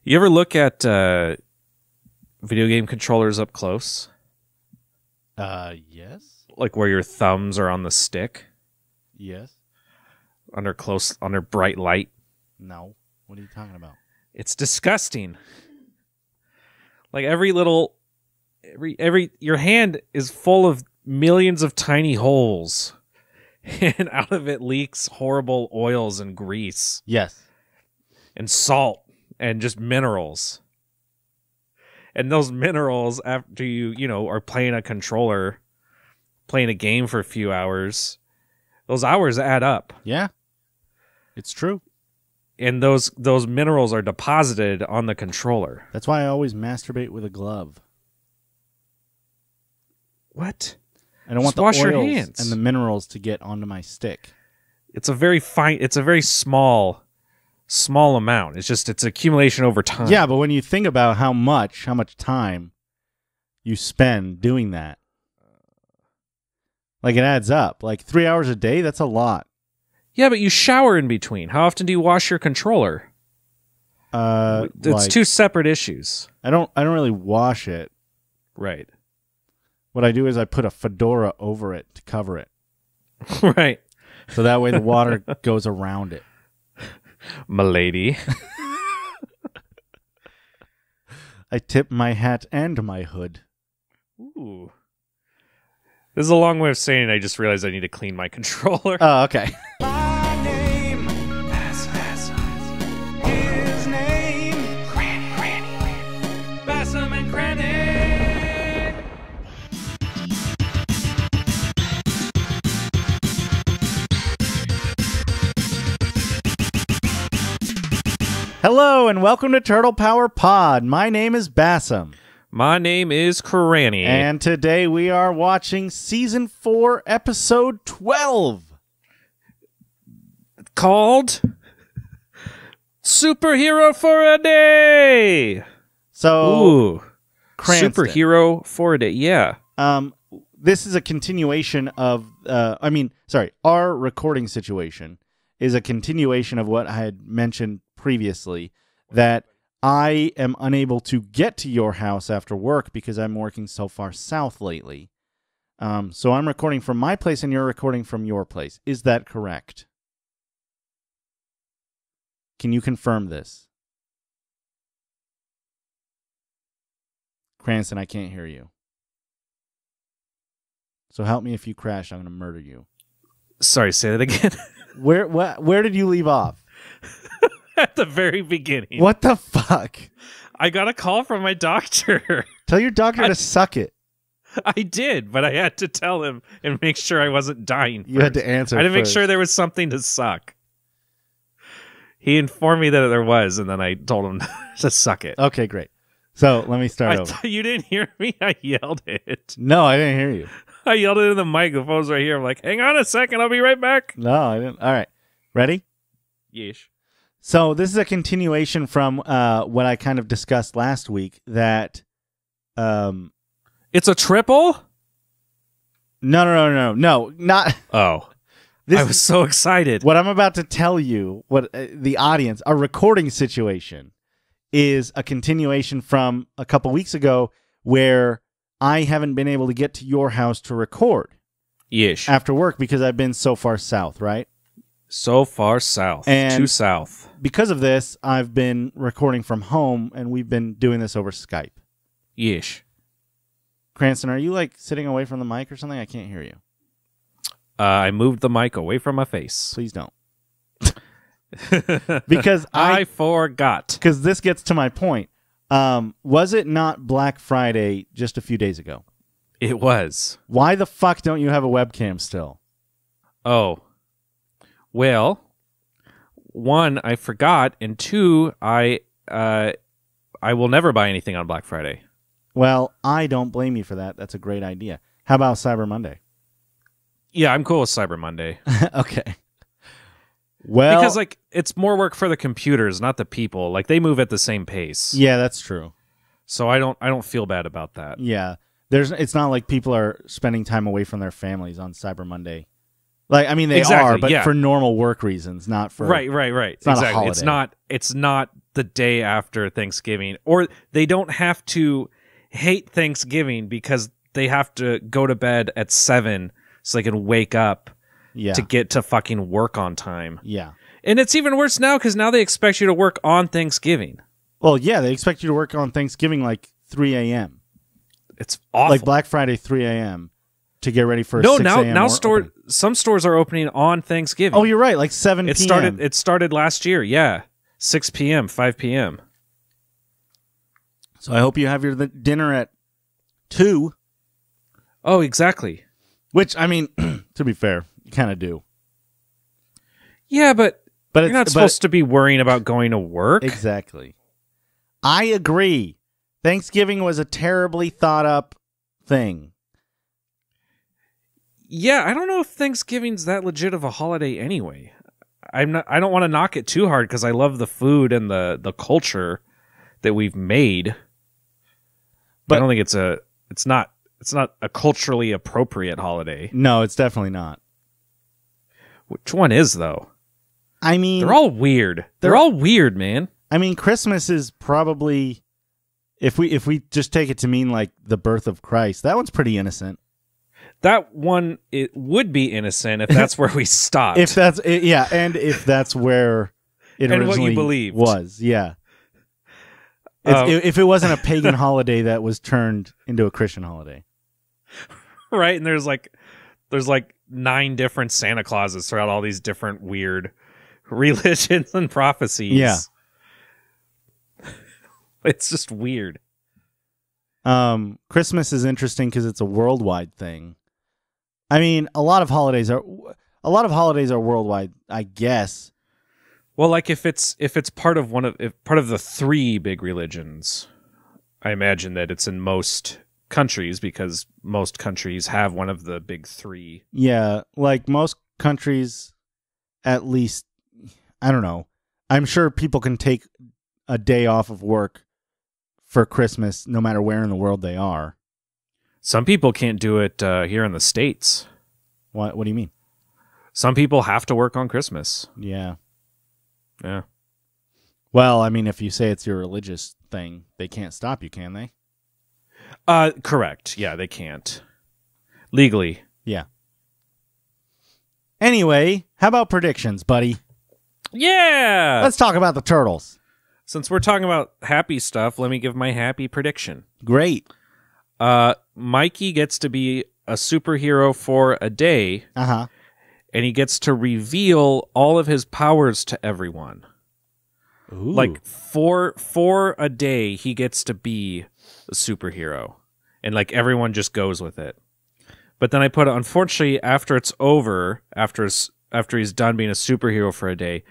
You ever look at video game controllers up close? Yes. Like where your thumbs are on the stick? Yes. Under bright light? No. What are you talking about? It's disgusting. Like every your hand is full of millions of tiny holes, and out of it leaks horrible oils and grease. Yes. And salt and just minerals. And those minerals, after you are playing a controller, playing a game for a few hours, those hours add up. Yeah. It's true. And those minerals are deposited on the controller. That's why I always masturbate with a glove. What? I don't want the wash oils your hands and the minerals to get onto my stick. It's a very small amount. It's accumulation over time. Yeah, but when you think about how much time you spend doing that, like it adds up. Like 3 hours a day, that's a lot. Yeah, but you shower in between. How often do you wash your controller? It's two separate issues. I don't really wash it. Right. What I do is I put a fedora over it to cover it. Right. So that way the water goes around it. M'lady. I tip my hat and my hood. Ooh. This is a long way of saying I just realized I need to clean my controller. Oh, okay. My name, Bassam. His name, Granny. Bassam and Granny. Hello and welcome to Turtle Power Pod. My name is Bassam. My name is Granny. And today we are watching Season 4, Episode 12. Called Superhero for a Day. So, ooh, Cranston. Superhero for a Day, yeah. This is a continuation of, our recording situation is a continuation of what I had mentioned previously, that I am unable to get to your house after work because I'm working so far south lately. So I'm recording from my place and you're recording from your place. Is that correct? Can you confirm this? Cranston, I can't hear you. So help me if you crash, I'm going to murder you. Sorry, say that again. Where did you leave off? At the very beginning. What the fuck? I got a call from my doctor. Tell your doctor to suck it. I did, but I had to tell him and make sure I wasn't dying. You had to answer I had to make first. sure there was something to suck. He informed me that there was, and then I told him to suck it. Okay, great. So let me start over. You didn't hear me? I yelled it. No, I didn't hear you. I yelled it in the mic. The phone's right here. I'm like, hang on a second. I'll be right back. No, I didn't. All right. Ready? Yeesh. So this is a continuation from what I kind of discussed last week, that it's a triple? No, not. Oh. I was so excited. What I'm about to tell you, what the audience, our recording situation, is a continuation from a couple weeks ago where I haven't been able to get to your house to record. Yeesh. After work because I've been so far south, right? So far south. And too south. Because of this, I've been recording from home, and we've been doing this over Skype. Yeesh. Cranston, are you like sitting away from the mic or something? I can't hear you. I moved the mic away from my face. Please don't. Because I forgot. Because this gets to my point. Was it not Black Friday just a few days ago? It was. Why the fuck don't you have a webcam still? Oh. Well, one, I forgot, and two, I will never buy anything on Black Friday. Well, I don't blame you for that. That's a great idea. How about Cyber Monday? Yeah, I'm cool with Cyber Monday. Okay. Well, because like it's more work for the computers, not the people. Like they move at the same pace. Yeah, that's true. So I don't feel bad about that. Yeah. It's not like people are spending time away from their families on Cyber Monday. Like, I mean, they are, but for normal work reasons, not for right. It's not a holiday. It's not the day after Thanksgiving, or they don't have to hate Thanksgiving because they have to go to bed at 7 so they can wake up to get to fucking work on time. Yeah. And it's even worse now because now they expect you to work on Thanksgiving. Well, yeah, they expect you to work on Thanksgiving like 3 a.m. It's awful. Like Black Friday, 3 a.m. to get ready for no, 6 now a.m. now some stores are opening on Thanksgiving. Oh, you're right, like 7 p.m. It started last year, yeah. 6 p.m., 5 p.m. So I hope you have your dinner at 2. Oh, exactly. Which, I mean, to be fair, you kind of do. Yeah, but you're it's not supposed to be worrying about going to work. Exactly. I agree. Thanksgiving was a terribly thought up thing. Yeah, I don't know if Thanksgiving's that legit of a holiday anyway. I don't want to knock it too hard because I love the food and the culture that we've made. But I don't think it's not a culturally appropriate holiday. No, it's definitely not. Which one is though? I mean, they're all weird. They're all weird, man. I mean, Christmas is probably, if we just take it to mean like the birth of Christ, that one's pretty innocent. That one, it would be innocent if that's where we stopped. If that's and if that's where it and originally what you believed was, yeah. If it wasn't a pagan holiday that was turned into a Christian holiday, right? And there's like 9 different Santa Clauses throughout all these different weird religions and prophecies. Yeah, it's just weird. Christmas is interesting because it's a worldwide thing. I mean, a lot of holidays are worldwide, I guess. Well, like if it's part of part of the 3 big religions, I imagine that it's in most countries because most countries have one of the big 3. Yeah, like most countries, at least, I don't know. I'm sure people can take a day off of work for Christmas no matter where in the world they are. Some people can't do it here in the States. What do you mean? Some people have to work on Christmas. Yeah. Yeah. Well, I mean, if you say it's your religious thing, they can't stop you, can they? Correct. Yeah, they can't. Legally. Yeah. Anyway, how about predictions, buddy? Yeah! Let's talk about the Turtles. Since we're talking about happy stuff, let me give my happy prediction. Great. Mikey gets to be a superhero for a day. Uh-huh. And he gets to reveal all of his powers to everyone. Ooh. Like for a day, he gets to be a superhero. And like everyone just goes with it. But then I put, unfortunately, after it's over, after he's done being a superhero for a day,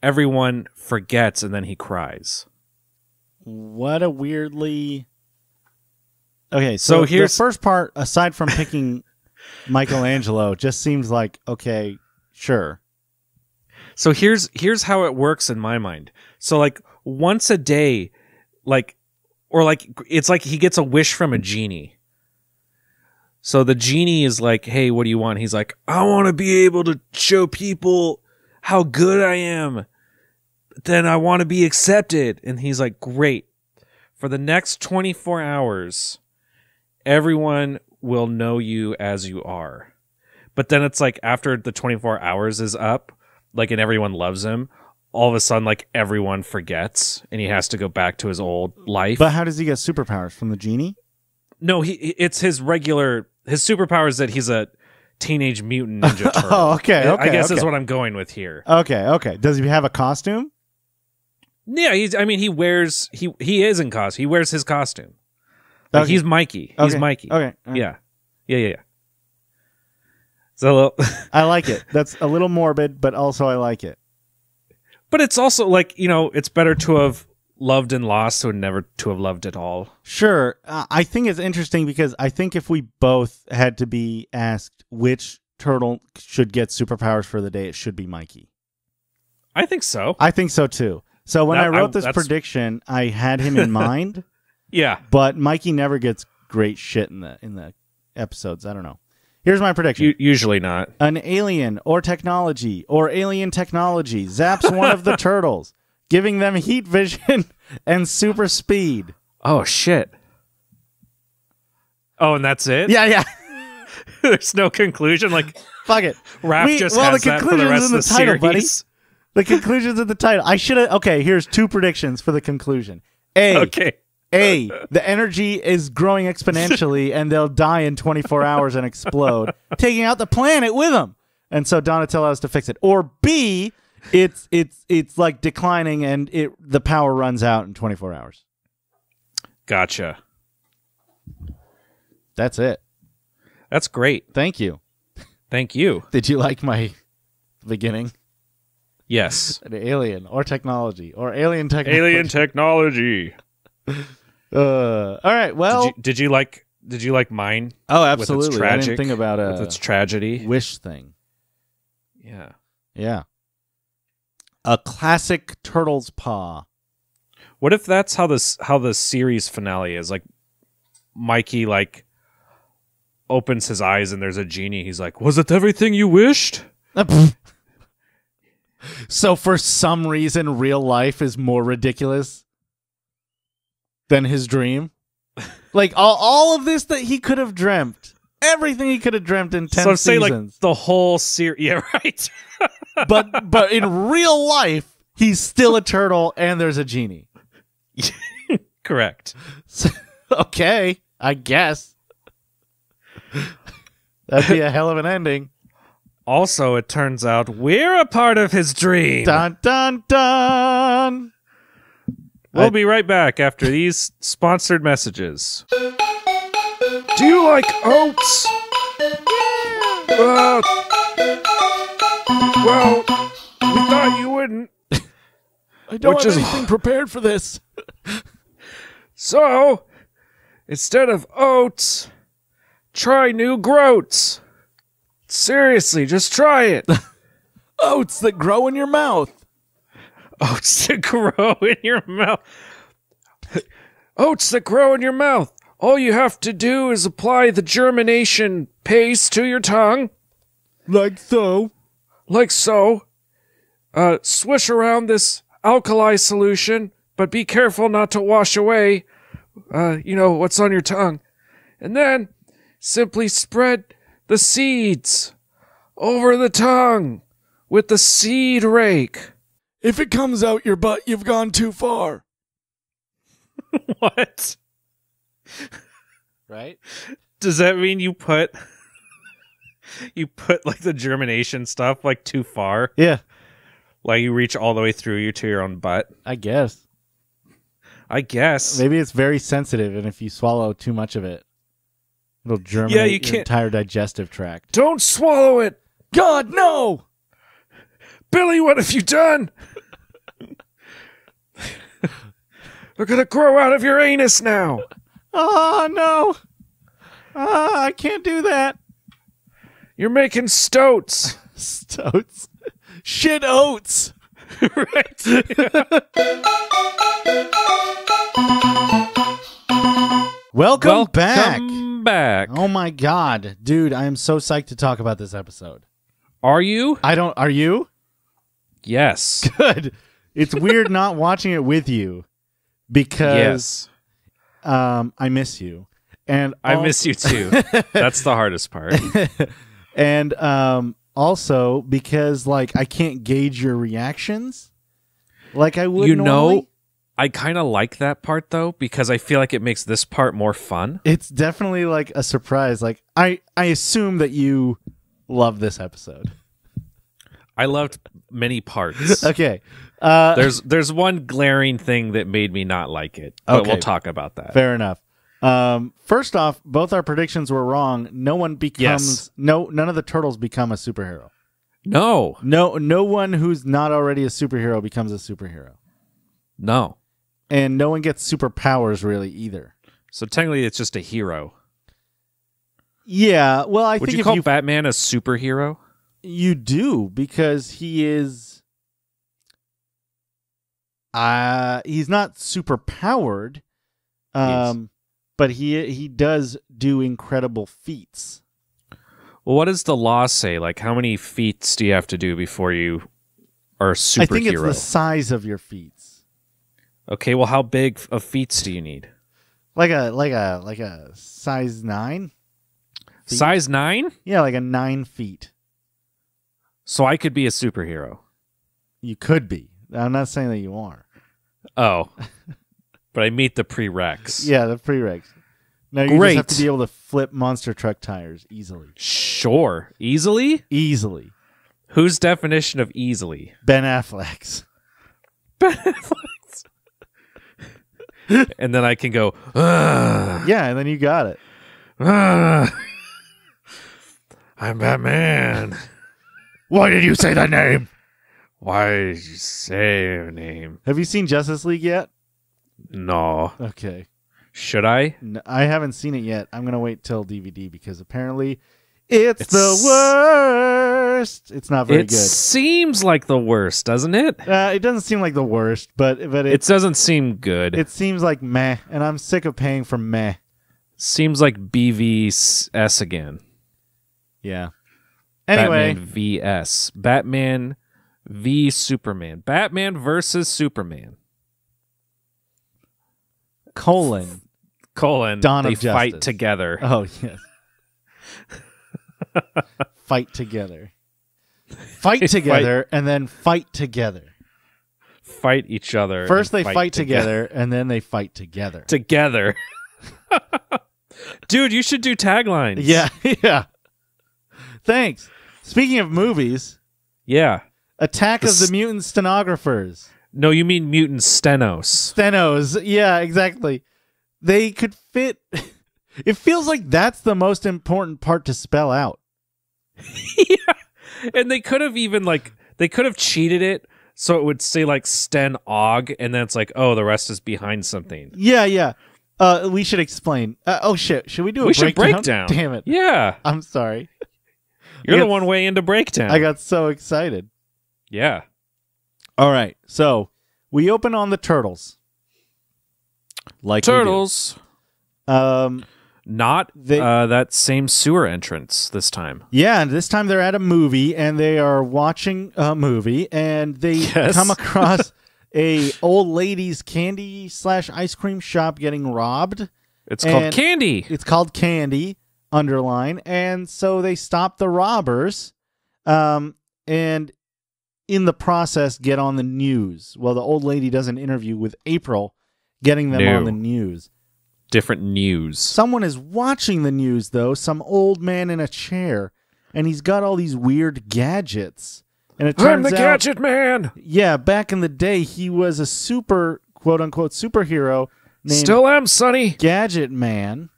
everyone forgets and then he cries. What a weirdly... Okay, so here's the first part, aside from picking Michelangelo, just seems like, okay, sure. So here's how it works in my mind. So like once a day, it's like he gets a wish from a genie. So the genie is like, hey, what do you want? He's like, I want to be able to show people how good I am. Then I want to be accepted. And he's like, great. For the next 24 hours, everyone will know you as you are. But then it's like after the 24 hours is up, like, and everyone loves him, all of a sudden, like, everyone forgets and he has to go back to his old life. But how does he get superpowers? From the genie? No, it's his superpower is that he's a Teenage Mutant Ninja Turtle. Oh, okay. I guess is what I'm going with here. Okay. Does he have a costume? Yeah, he is in costume. He wears his costume. Like, he's Mikey. He's Mikey. Okay. Yeah. So I like it. That's a little morbid, but also I like it. But it's also like, it's better to have loved and lost than never to have loved at all. Sure. I think it's interesting because I think if we both had to be asked which turtle should get superpowers for the day, it should be Mikey. I think so. I think so too. So when I wrote this prediction, I had him in mind. Yeah. But Mikey never gets great shit in the episodes. I don't know. Here's my prediction. Usually not. An alien or alien technology zaps one of the turtles, giving them heat vision and super speed. Oh, shit. Oh, and that's it? Yeah. There's no conclusion? Like, Fuck it. Raph just has that for the rest of the title, series. buddy. The conclusion's in the title. I should have... Okay, here's 2 predictions for the conclusion. A, the energy is growing exponentially and they'll die in 24 hours and explode, taking out the planet with them. And so Donatello has to fix it. Or B, it's like declining and the power runs out in 24 hours. Gotcha. That's it. That's great. Thank you. Thank you. Did you like my beginning? Yes. An alien or technology or alien technology. Alien technology. All right. Well, did you like mine? Oh, absolutely. With its tragic, I didn't think about with its tragedy. Wish thing. Yeah. Yeah. A classic Turtles paw. What if that's how the series finale is? Like Mikey opens his eyes and there's a genie. He's like, "Was it everything you wished?" So for some reason, real life is more ridiculous than his dream. Like all of this that he could have dreamt, everything he could have dreamt in 10 so say seasons. Like the whole series. Yeah, right. but in real life, he's still a turtle and there's a genie. Correct. So, okay, I guess. That'd be a hell of an ending. Also, it turns out we're a part of his dream. Dun, dun, dun. We'll be right back after these sponsored messages. Do you like oats? Well, we thought you wouldn't. I don't have anything prepared for this. So, instead of oats, try new groats. Seriously, just try it. Oats that grow in your mouth. Oats that grow in your mouth. Oats that grow in your mouth. All you have to do is apply the germination paste to your tongue. Like so. Like so. Swish around this alkali solution, but be careful not to wash away, what's on your tongue. And then simply spread the seeds over the tongue with the seed rake. If it comes out your butt, you've gone too far. What? Right? Does that mean you put like the germination stuff like too far? Yeah. Like you reach all the way through you to your own butt? I guess. Maybe it's very sensitive, and if you swallow too much of it, it'll germinate your entire digestive tract. Don't swallow it! God, no! Billy, what have you done? They're gonna grow out of your anus now. Oh, no. I can't do that. You're making stoats. Stoats? Shit oats. Right. Welcome back. Welcome back. Oh my God. Dude, I am so psyched to talk about this episode. Are you? Are you? Yes. Good. It's weird not watching it with you because I miss you. And I miss you too. That's the hardest part. And also because I can't gauge your reactions like I would normally. I kind of like that part though because I feel like it makes this part more fun. It's definitely like a surprise. Like I assume that you love this episode. I loved many parts. Okay. There's one glaring thing that made me not like it. But we'll talk about that. Fair enough. First off, both our predictions were wrong. No one becomes none of the turtles become a superhero. No one who's not already a superhero becomes a superhero. No. And no one gets superpowers really either. So technically it's just a hero. Yeah, well, Would you call Batman a superhero? You do, because he is he's not superpowered. But he does do incredible feats. Well, what does the law say? Like, how many feats do you have to do before you are superheroes? I think it's the size of your feet. Okay, well, how big of feet do you need? Like a size 9? Feet? Size 9? Yeah, like a 9 feet. So I could be a superhero. You could be. I'm not saying that you are. Oh. But I meet the prereqs. Yeah, the prereqs. No, you just have to be able to flip monster truck tires easily. Sure. Easily? Easily. Whose definition of easily? Ben Affleck's. Ben Affleck's. And then I can go, ugh. Yeah, and then you got it. Ugh. I'm Batman. Why did you say that name? Why did you say a name? Have you seen Justice League yet? No. Okay. Should I? No, I haven't seen it yet. I'm going to wait till DVD because apparently it's the worst. It's not very good. It seems like the worst, doesn't it? It doesn't seem like the worst, but it doesn't seem good. It seems like meh, and I'm sick of paying for meh. Seems like BVS again. Yeah. Anyway. Batman VS. Batman v Superman. Batman versus Superman. Colon. Dawn they of Justice. fight together. Oh, yes. Fight together. Fight together and then fight together. Fight each other. First they fight together and then they fight together. Together. Dude, you should do taglines. Yeah, yeah. Thanks. Speaking of movies. Yeah. Attack of the Mutant Stenographers. No, you mean Mutant Stenos. Stenos. Yeah, exactly. They could fit. It feels like that's the most important part to spell out. Yeah. And they could have even they could have cheated it so it would say like Sten-og and then it's like, oh, the rest is behind something. Yeah, yeah. We should explain. Oh shit! Should we do a breakdown? Should breakdown. Damn it! Yeah, I'm sorry. You're the one way into breakdown. I got so excited. Yeah. All right, so we open on the turtles. Like turtles. Not they, that same sewer entrance this time. Yeah, and this time they're at a movie and they are watching a movie and they come across a old lady's candy / ice cream shop getting robbed. It's called Candy. It's called Candy, underline. And so they stop the robbers and in the process get on the news. Well, the old lady does an interview with April, getting them on the news. Different news. Someone is watching the news, though, some old man in a chair, and he's got all these weird gadgets. And it turns I'm the gadget man! Yeah, back in the day, he was a super, quote-unquote, superhero named Still am, Sonny. Gadget Man.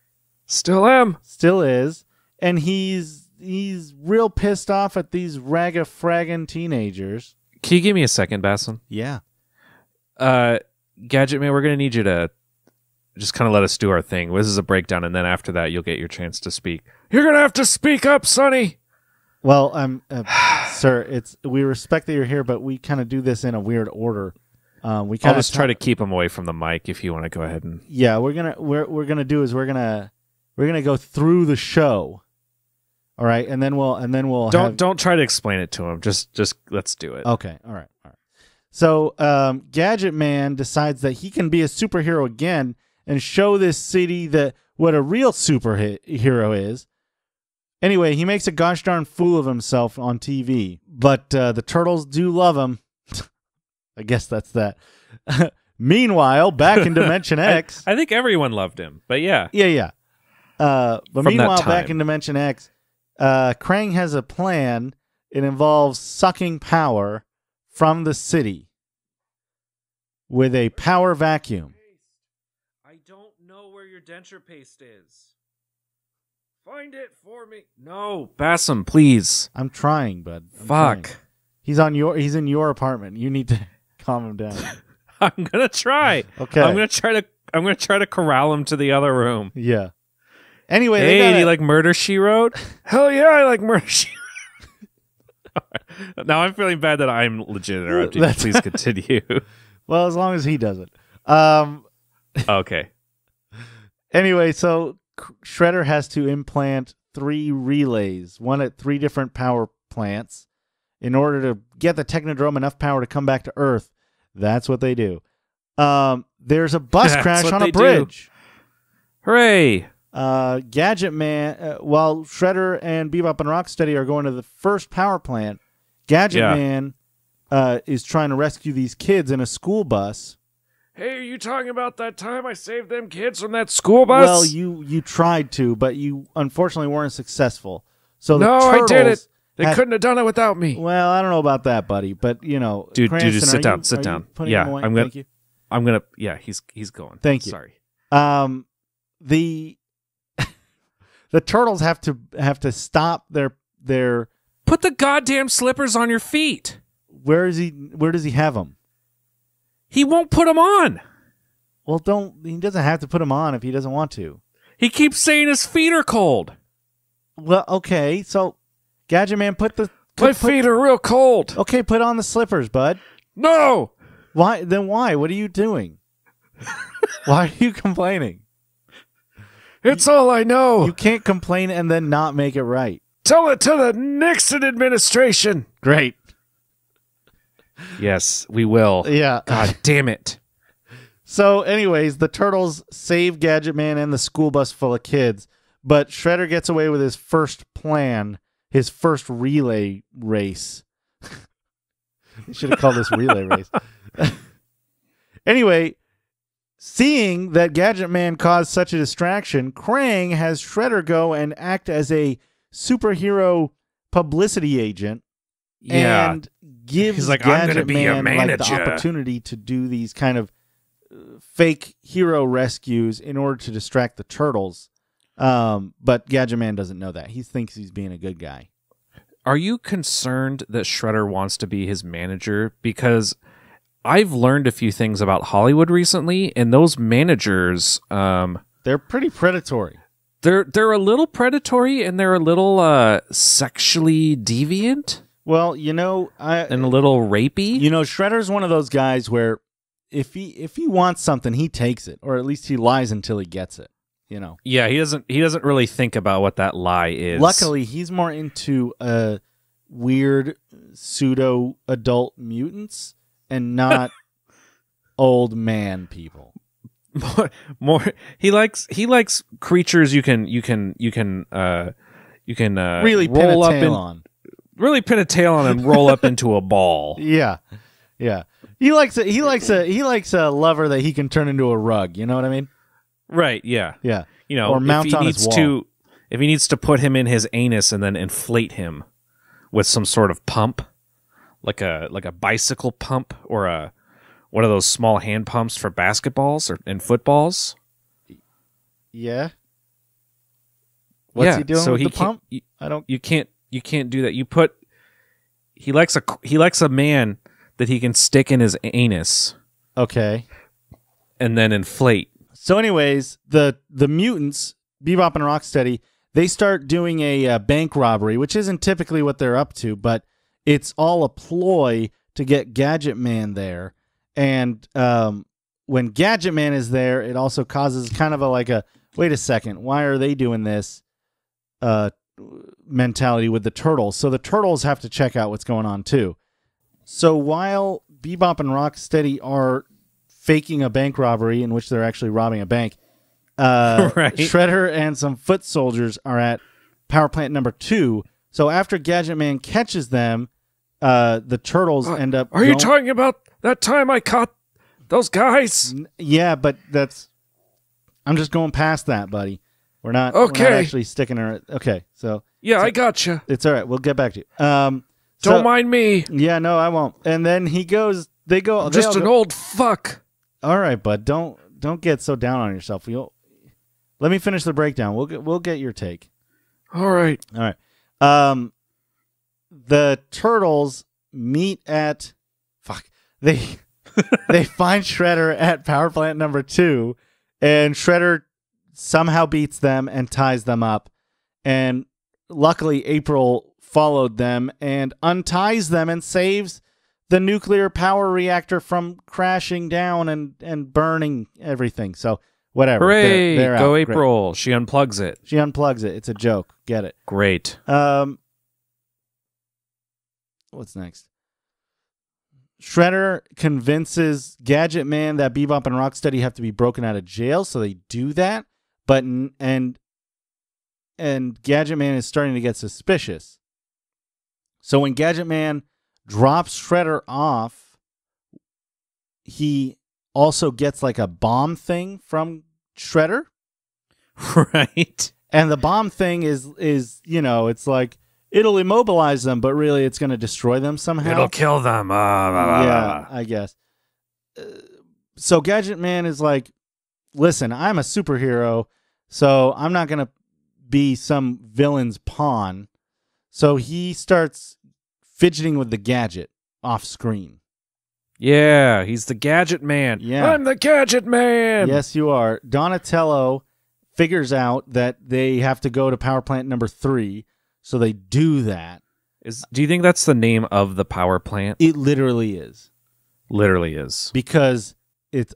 Still am. Still is. And he's real pissed off at these ragga-fraggin' teenagers. Can you give me a second, Basson? Yeah. Gadget Man, we're going to need you to just kind of let us do our thing. This is a breakdown, and then after that, you'll get your chance to speak. You're going to have to speak up, Sonny! Well, sir, we respect that you're here, but we kind of do this in a weird order. I'll just try to keep him away from the mic if you want to go ahead and... Yeah, we're gonna go through the show. All right, and then we'll don't try to explain it to him. Just let's do it. Okay, all right. So, Gadget Man decides that he can be a superhero again and show this city what a real superhero is. Anyway, he makes a gosh darn fool of himself on TV, but the turtles do love him. I guess that's that. Meanwhile, back in Dimension X, I think everyone loved him, but yeah. Yeah. But meanwhile, back in Dimension X, Krang has a plan. It involves sucking power from the city with a power vacuum. I don't know where your denture paste is. Find it for me. No, Bassam, please. I'm trying, bud. Fuck. He's in your apartment. You need to calm him down. I'm gonna try. Okay. I'm gonna try to corral him to the other room. Yeah. Anyway, hey, do you like Murder, She Wrote? Hell yeah, I like Murder, She Wrote. Now I'm feeling bad that I'm legit interrupting. Please continue. Well, as long as he doesn't. Okay. Anyway, so Shredder has to implant 3 relays, one at 3 different power plants, in order to get the Technodrome enough power to come back to Earth. That's what they do. There's a bus That's crash what on a they do. bridge. Hooray! Gadget Man, while Shredder and Bebop and Rocksteady are going to the first power plant, Gadget Man is trying to rescue these kids in a school bus. Hey, are you talking about that time I saved them kids from that school bus? Well, you tried to, but you unfortunately weren't successful. So the no, Turtles I did it. They couldn't have done it without me. Well, I don't know about that, buddy, but you know, Dude, Cranston, sit down, are sit you down. putting Yeah, him away? I'm gonna. Thank you. I'm gonna. Yeah, he's going. Thank you. Sorry. The the Turtles have to stop their. Put the goddamn slippers on your feet. Where does he have them? He won't put them on. Well, he doesn't have to put them on if he doesn't want to. He keeps saying his feet are cold. Well, okay, so Gadget Man, My feet are real cold. Okay, put on the slippers, bud. No. Why? Then why? What are you doing? Why are you complaining? It's all I know. You can't complain and then not make it right. Tell it to the Nixon administration. Great. Yes, we will. Yeah. God damn it. So, anyways, the Turtles save Gadget Man and the school bus full of kids, but Shredder gets away with his first plan, his first relay race. You should have called this relay race. Anyway, seeing that Gadget Man caused such a distraction, Krang has Shredder go and act as a superhero publicity agent. Yeah. And gives He's like, Gadget I'm gonna be your Man like, the manager. opportunity to do these kind of fake hero rescues in order to distract the Turtles. But Gadget Man doesn't know that. He thinks he's being a good guy. Are you concerned that Shredder wants to be his manager? Because I've learned a few things about Hollywood recently, and those managers, They're pretty predatory. they're a little predatory and they're a little sexually deviant Well, you know, and a little rapey. you know, Shredder's one of those guys where if he wants something, he takes it, or at least he lies until he gets it. You know. Yeah, he doesn't really think about what that lie is. Luckily, he's more into weird pseudo adult mutants and not old man people. more he likes creatures you can Really pin roll a up tail on. really pin a tail on and roll up into a ball. Yeah, yeah. He likes a lover that he can turn into a rug. You know what I mean? Right, yeah. Yeah. You know, Or mount if he on his needs wall. if he needs to put him in his anus and then inflate him with some sort of pump, like a bicycle pump or one of those small hand pumps for basketballs and footballs. Yeah. What's he doing with the pump? You can't do that. He likes a man that he can stick in his anus Okay. and then inflate. So, anyways, the mutants, Bebop and Rocksteady, they start doing a bank robbery, which isn't typically what they're up to, but it's all a ploy to get Gadget Man there. And when Gadget Man is there, it also causes kind of a wait a second, why are they doing this mentality with the Turtles? So the Turtles have to check out what's going on too. So while Bebop and Rocksteady are faking a bank robbery in which they're actually robbing a bank, Right. Shredder and some foot soldiers are at power plant number 2. So after Gadget Man catches them, the Turtles end up... Are you talking about that time I caught those guys? Yeah, but that's... I'm just going past that, buddy. We're not Okay. actually sticking her... Okay, so... Yeah, I gotcha. It's all right. We'll get back to you. Don't mind me. Yeah, no, I won't. And then he goes... They go... I'm just an old fuck. All right, bud. Don't get so down on yourself. Let me finish the breakdown. We'll get your take. All right. All right. The Turtles meet at they find Shredder at power plant number 2, and Shredder somehow beats them and ties them up. And luckily April followed them and unties them and saves the nuclear power reactor from crashing down and burning everything. So whatever. Hooray. They're Go out. April. Great. She unplugs it. She unplugs it. It's a joke. Get it. Great. what's next? Shredder convinces Gadget Man that Bebop and Rocksteady have to be broken out of jail, so they do that. But and Gadget Man is starting to get suspicious. So when Gadget Man drops Shredder off, he also gets like a bomb thing from Shredder. Right. And the bomb thing is it's like it'll immobilize them, but really it's going to destroy them somehow. It'll kill them. Yeah, I guess. So Gadget Man is like, listen, I'm a superhero, so I'm not going to be some villain's pawn. So he starts fidgeting with the gadget off screen. Yeah, he's the Gadget Man. Yeah. I'm the Gadget Man. Yes, you are. Donatello figures out that they have to go to power plant number 3, so they do that. Do you think that's the name of the power plant? It literally is. Literally is. Because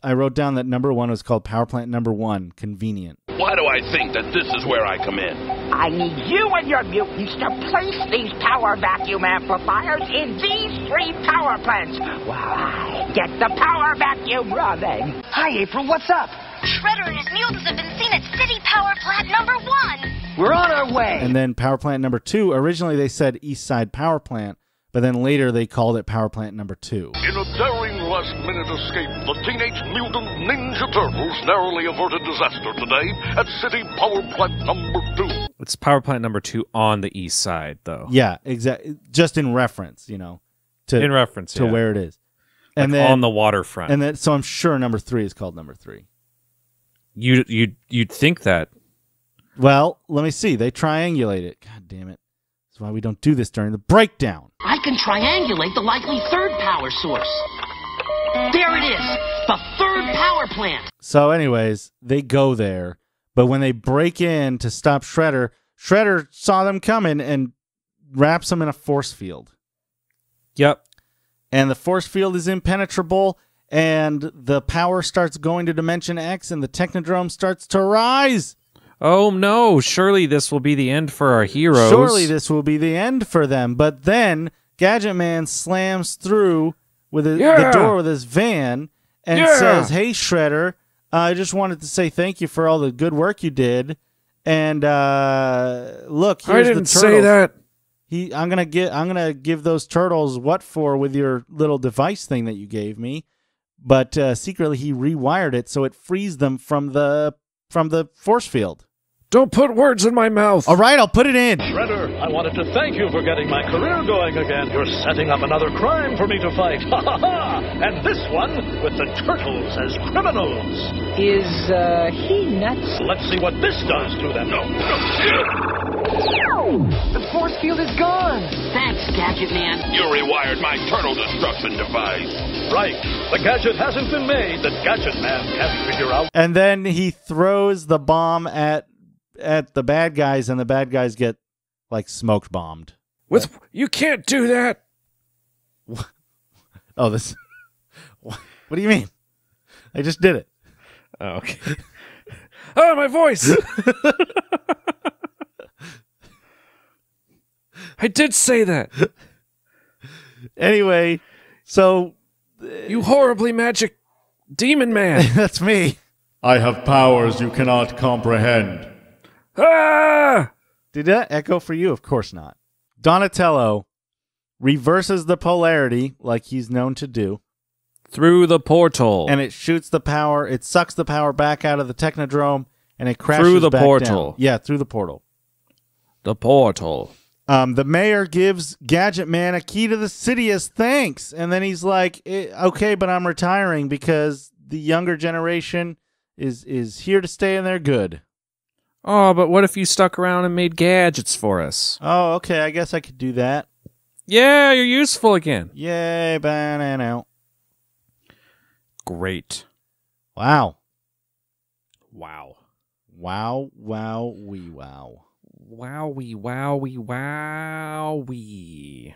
I wrote down that number 1 was called power plant number 1, convenient. Why do I think that this is where I come in? I need you and your mutants to place these power vacuum amplifiers in these 3 power plants while I get the power vacuum running. Hi, April, what's up? Shredder and his mutants have been seen at City Power Plant number 1. We're on our way. And then power plant number 2, originally they said East Side Power Plant, but then later they called it power plant number 2. In a daring last-minute escape, the Teenage Mutant Ninja Turtles narrowly averted disaster today at City Power Plant number 2. It's power plant number 2 on the east side, though. Yeah, exactly. Just in reference, to where it is. And like then on the waterfront. And then so I'm sure number 3 is called number 3. You'd think that. Well, let me see. They triangulate it. God damn it. That's why we don't do this during the breakdown. I can triangulate the likely third power source. There it is, the third power plant. So anyways, they go there, but when they break in to stop Shredder, Shredder saw them coming and wraps them in a force field. Yep. And the force field is impenetrable, and the power starts going to Dimension X, and the Technodrome starts to rise. Oh no, surely this will be the end for our heroes. Surely this will be the end for them. But then Gadget Man slams through with the door with his van and says, "Hey Shredder, I just wanted to say thank you for all the good work you did. And look, here's I didn't the turtles. say that. I'm gonna give those turtles what for with your little device thing that you gave me. But secretly he rewired it so it frees them from the force field. Don't put words in my mouth. All right, I'll put it in. Shredder, I wanted to thank you for getting my career going again. You're setting up another crime for me to fight. Ha ha ha! And this one with the turtles as criminals. Is he nuts? Let's see what this does to them. No. The force field is gone. Thanks, Gadget Man. You rewired my turtle destruction device. Right. The gadget hasn't been made that Gadget Man can't figure out. And then he throws the bomb at the bad guys, and the bad guys get like smoke bombed. You can't do that. Oh, this. What do you mean? I just did it. Oh, okay. Oh, my voice. I did say that. Anyway, so You horribly magic demon man. that's me. I have powers you cannot comprehend. Ah! Did that echo for you? Of course not. Donatello reverses the polarity like he's known to do. Through the portal. And it shoots the power. It sucks the power back out of the Technodrome, and it crashes Through the back portal. down. Yeah, through the portal. The portal. The mayor gives Gadget Man a key to the city as thanks. And then he's like, okay, but I'm retiring because the younger generation is here to stay and they're good. Oh, but what if you stuck around and made gadgets for us? Oh, okay, I guess I could do that. Yeah, you're useful again. Yay, banana. Great. Wow. Wow. Wow, wow, wee wow. Wowie, wowie, wowie.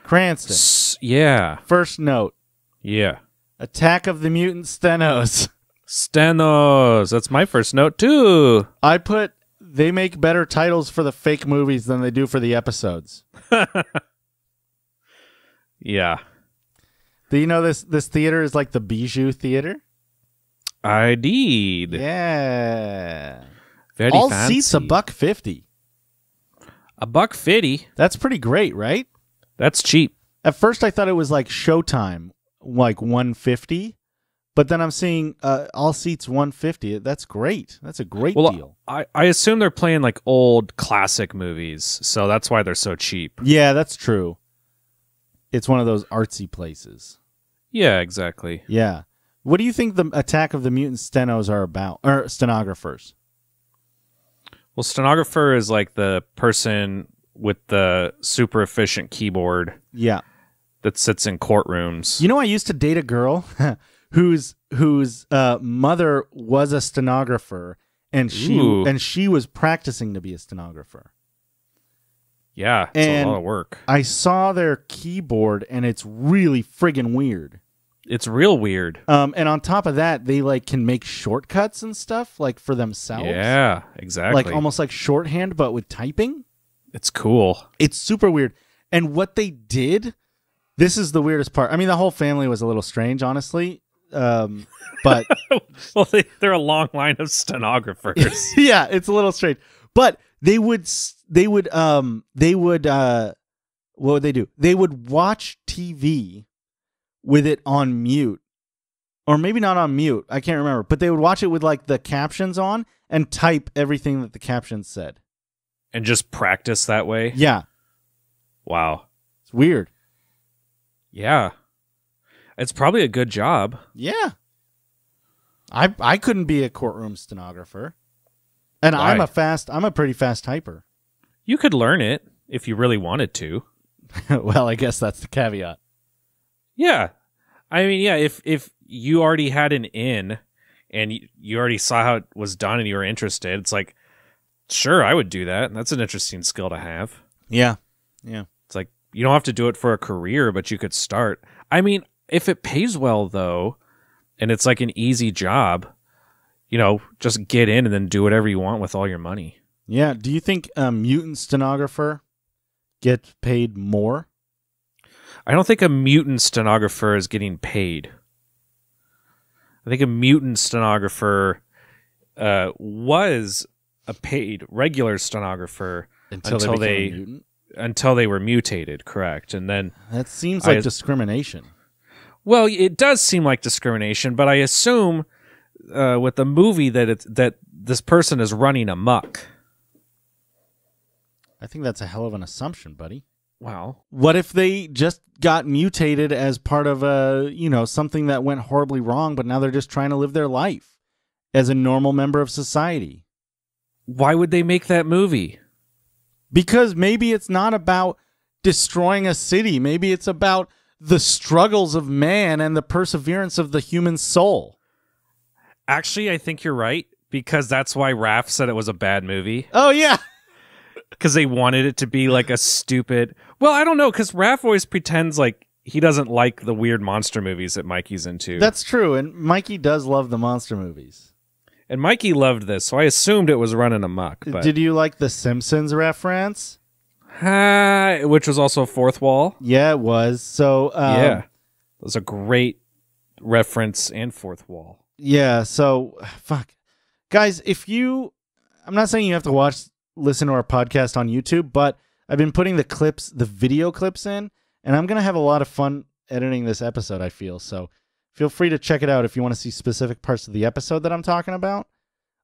Cranston. Yeah. First note. Yeah. Attack of the Mutant Stenos. Stenos. That's my first note, too. I put, they make better titles for the fake movies than they do for the episodes. Yeah. Do you know this theater is like the Bijou Theater? I did. Yeah. Very All fancy. seats $1.50. $1.50. That's pretty great, right? That's cheap. At first, I thought it was like Showtime, like $150. But then I'm seeing all seats $150. That's great. That's a great deal. I assume they're playing like old classic movies, so that's why they're so cheap. Yeah, that's true. It's one of those artsy places. Yeah, exactly. Yeah. What do you think the Attack of the Mutant Stenos are about? Or stenographers? Well, stenographer is like the person with the super efficient keyboard. Yeah. That sits in courtrooms. You know, I used to date a girl whose mother was a stenographer, and she was practicing to be a stenographer. Yeah, it's a lot of work. I saw their keyboard, and it's really friggin' weird. It's real weird. And on top of that, they like can make shortcuts and stuff like for themselves. Yeah, exactly. Like almost like shorthand, but with typing. It's cool. It's super weird. And what they did, this is the weirdest part. I mean, the whole family was a little strange, honestly. But well, they're a long line of stenographers. Yeah, it's a little strange. But they would what would they do? They would watch TV with it on mute, or maybe not on mute. I can't remember, but they would watch it with like the captions on and type everything that the captions said, and just practice that way. Yeah. Wow. It's weird. Yeah. It's probably a good job. Yeah. I couldn't be a courtroom stenographer, and Why? I'm a pretty fast typer. You could learn it if you really wanted to. Well, I guess that's the caveat. Yeah. I mean, yeah, if you already had an in and you already saw how it was done and you were interested, it's like, sure, I would do that. That's an interesting skill to have. Yeah. Yeah. It's like, you don't have to do it for a career, but you could start. I mean, if it pays well, though, and it's like an easy job, you know, just get in and then do whatever you want with all your money. Yeah. Do you think a mutant stenographer gets paid more? I don't think a mutant stenographer is getting paid. I think a mutant stenographer was a paid regular stenographer until they were mutated, correct? And then that seems like discrimination. Well, it does seem like discrimination, but I assume with the movie that this person is running amok. I think that's a hell of an assumption, buddy. Wow. What if they just got mutated as part of something that went horribly wrong, but now they're just trying to live their life as a normal member of society? Why would they make that movie? Because maybe it's not about destroying a city. Maybe it's about the struggles of man and the perseverance of the human soul. Actually, I think you're right, because that's why Raph said it was a bad movie. Oh, yeah. Because they wanted it to be like a stupid... Well, I don't know, because Raph always pretends like he doesn't like the weird monster movies that Mikey's into. That's true, and Mikey does love the monster movies. And Mikey loved this, so I assumed it was running amok. But... Did you like the Simpsons reference? Which was also Fourth Wall? Yeah, it was. So yeah, it was a great reference and Fourth Wall. Yeah, so, fuck. Guys, I'm not saying you have to listen to our podcast on YouTube, but I've been putting the video clips in, and I'm going to have a lot of fun editing this episode, I feel. So feel free to check it out if you want to see specific parts of the episode that I'm talking about,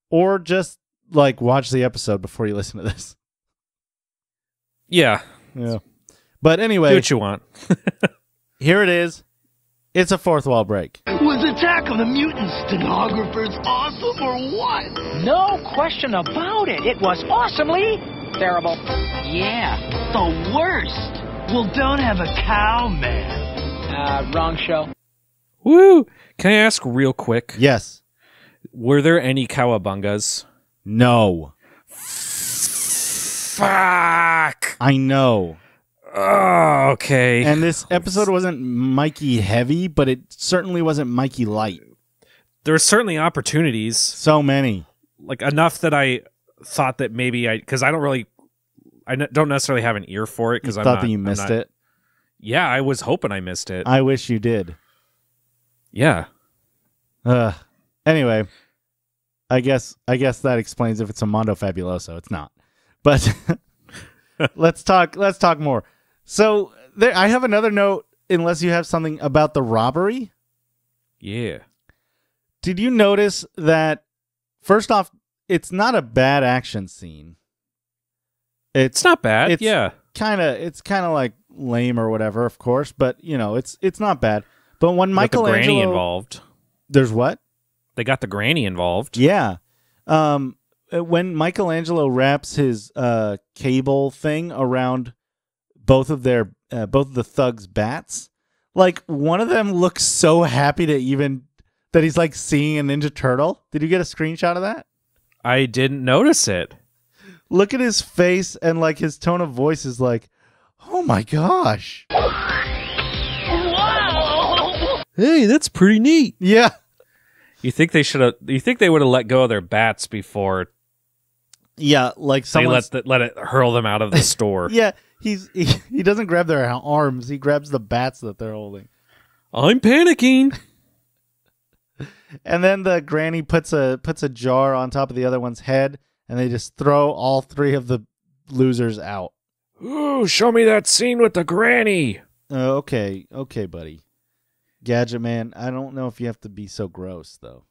or just like watch the episode before you listen to this. Yeah. But anyway, do what you want. Here it is. It's a fourth wall break. Was Attack of the Mutant Stenographers awesome or what? No question about it. It was awesomely terrible. Yeah, the worst. Well, don't have a cow, man. Wrong show. Woo! Can I ask real quick? Yes. Were there any Cowabungas? No. Fuck! I know. Oh, okay. And this episode wasn't Mikey heavy, but it certainly wasn't Mikey light. There were certainly opportunities. So many. Like enough that I thought that maybe because I don't necessarily have an ear for it because I thought that you missed it. Yeah, I was hoping I missed it. I wish you did. Yeah. Anyway, I guess that explains if it's a Mondo Fabuloso. It's not. But let's talk more. So I have another note, unless you have something about the robbery. Yeah. Did you notice that, first off, it's not a bad action scene. It's not bad. It's yeah. kind of like lame or whatever, of course, but it's not bad. But when Michelangelo, the granny involved. There's what? They got the granny involved. Yeah. When Michelangelo wraps his cable thing around both of the thugs' bats, like one of them looks so happy that he's like seeing a Ninja Turtle. Did you get a screenshot of that? I didn't notice it. Look at his face, and like his tone of voice is like, "Oh my gosh. Hey, that's pretty neat." Yeah. You think they would have let go of their bats before Yeah, like someone let it hurl them out of the store. Yeah, he doesn't grab their arms, he grabs the bats that they're holding. I'm panicking. And then the granny puts a jar on top of the other one's head, and they just throw all three of the losers out. Ooh, show me that scene with the granny. Okay, buddy. Gadget Man, I don't know if you have to be so gross, though.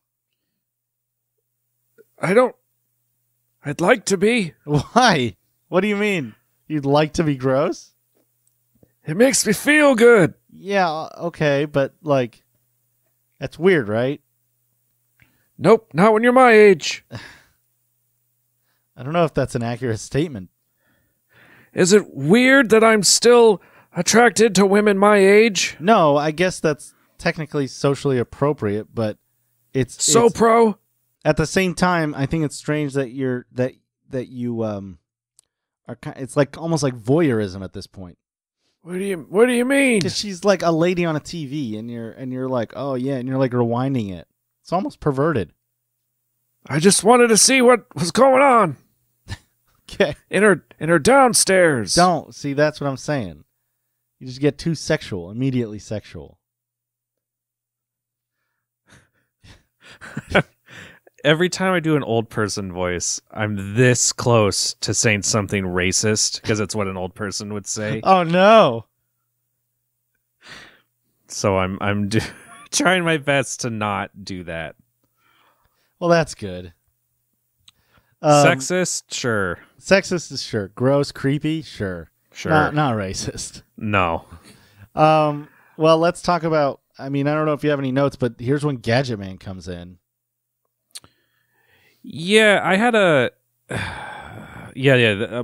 I'd like to be. Why? What do you mean? You'd like to be gross? It makes me feel good. Yeah, okay, but like, that's weird, right? Nope, not when you're my age. I don't know if that's an accurate statement. Is it weird that I'm still attracted to women my age? No, I guess that's technically socially appropriate, but it's pro. At the same time, I think it's strange that you are. It's like almost like voyeurism at this point. What do you mean? Because she's like a lady on a TV, and you're like, oh yeah, and you're like rewinding it. It's almost perverted. I just wanted to see what was going on. Okay. In her downstairs. Don't see. That's what I'm saying. You just get too sexual, immediately sexual. Every time I do an old person voice, I'm this close to saying something racist because it's what an old person would say. Oh no! So I'm trying my best to not do that. Well, that's good. Sexist, sure. Sexist is sure. Gross, creepy, sure. Sure. Not racist. No. Well, let's talk about. I mean, I don't know if you have any notes, but here's when Gadget Man comes in. Yeah, I had a...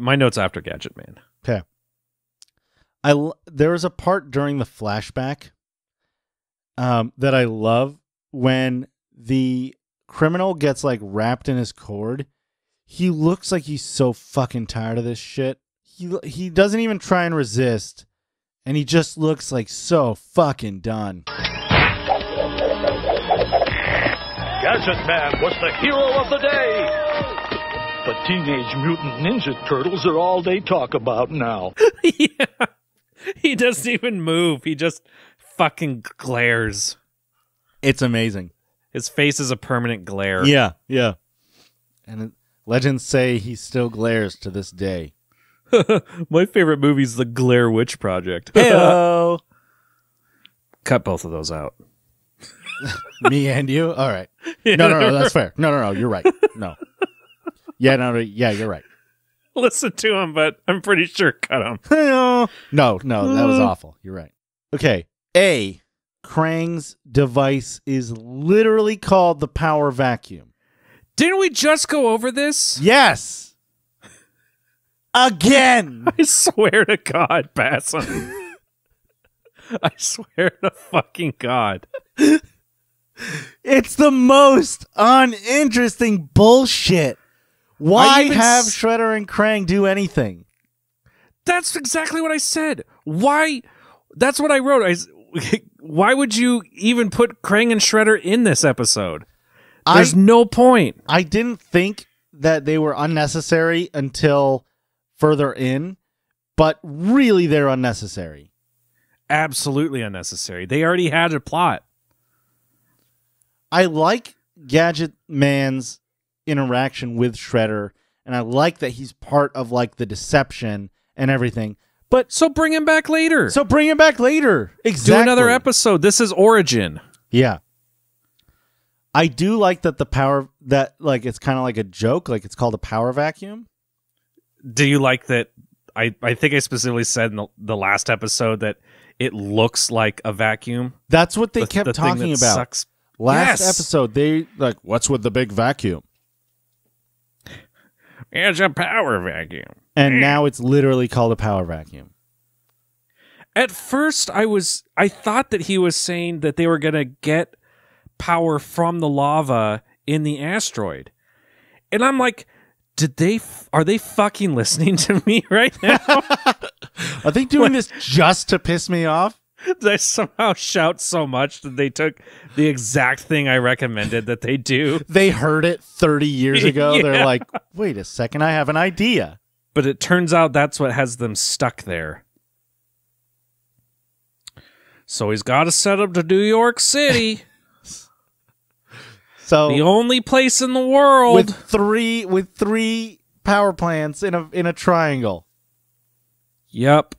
my notes after Gadget Man. Okay. There was a part during the flashback that I love when the criminal gets like wrapped in his cord. He looks like he's so fucking tired of this shit. He doesn't even try and resist, and he just looks like so fucking done. Gadget Man was the hero of the day. The Teenage Mutant Ninja Turtles are all they talk about now. Yeah. He doesn't even move. He just fucking glares. It's amazing. His face is a permanent glare. Yeah. And legends say he still glares to this day. My favorite movie is The Glare Witch Project. Heyo. Cut both of those out. Me and you? All right. No, that's fair. No, you're right. No. Yeah, you're right. Listen to him, but I'm pretty sure cut him. No, that was awful. You're right. Okay. A. Krang's device is literally called the power vacuum. Didn't we just go over this? Yes. Again. I swear to God, Bassam. I swear to fucking God. It's the most uninteresting bullshit. Why have Shredder and Krang do anything? That's exactly what I said. Why? That's what I wrote. Why would you even put Krang and Shredder in this episode? There's no point. I didn't think that they were unnecessary until further in, but really they're unnecessary. absolutely unnecessary. They already had a plot. I like Gadget Man's interaction with Shredder, and I like that he's part of like the deception and everything. But So bring him back later. Exactly. Do another episode. This is Origin. Yeah. I do like that the power that like it's kind of like a joke, like it's called a power vacuum. Do you like that? I think I specifically said in the last episode that it looks like a vacuum. That's what they The kept thing talking that about. sucks. Last Yes. episode, they like, what's with the big vacuum? It's a power vacuum. And now it's literally called a power vacuum. At first, I thought that he was saying that they were going to get power from the lava in the asteroid. And I'm like, are they fucking listening to me right now? Are they doing this just to piss me off? Did I somehow shout so much that they took the exact thing I recommended that they do? They heard it 30 years ago. Yeah. They're like, wait a second, I have an idea. But it turns out that's what has them stuck there. So he's got to set up to New York City. So The only place in the world. with three power plants in a triangle. Yep.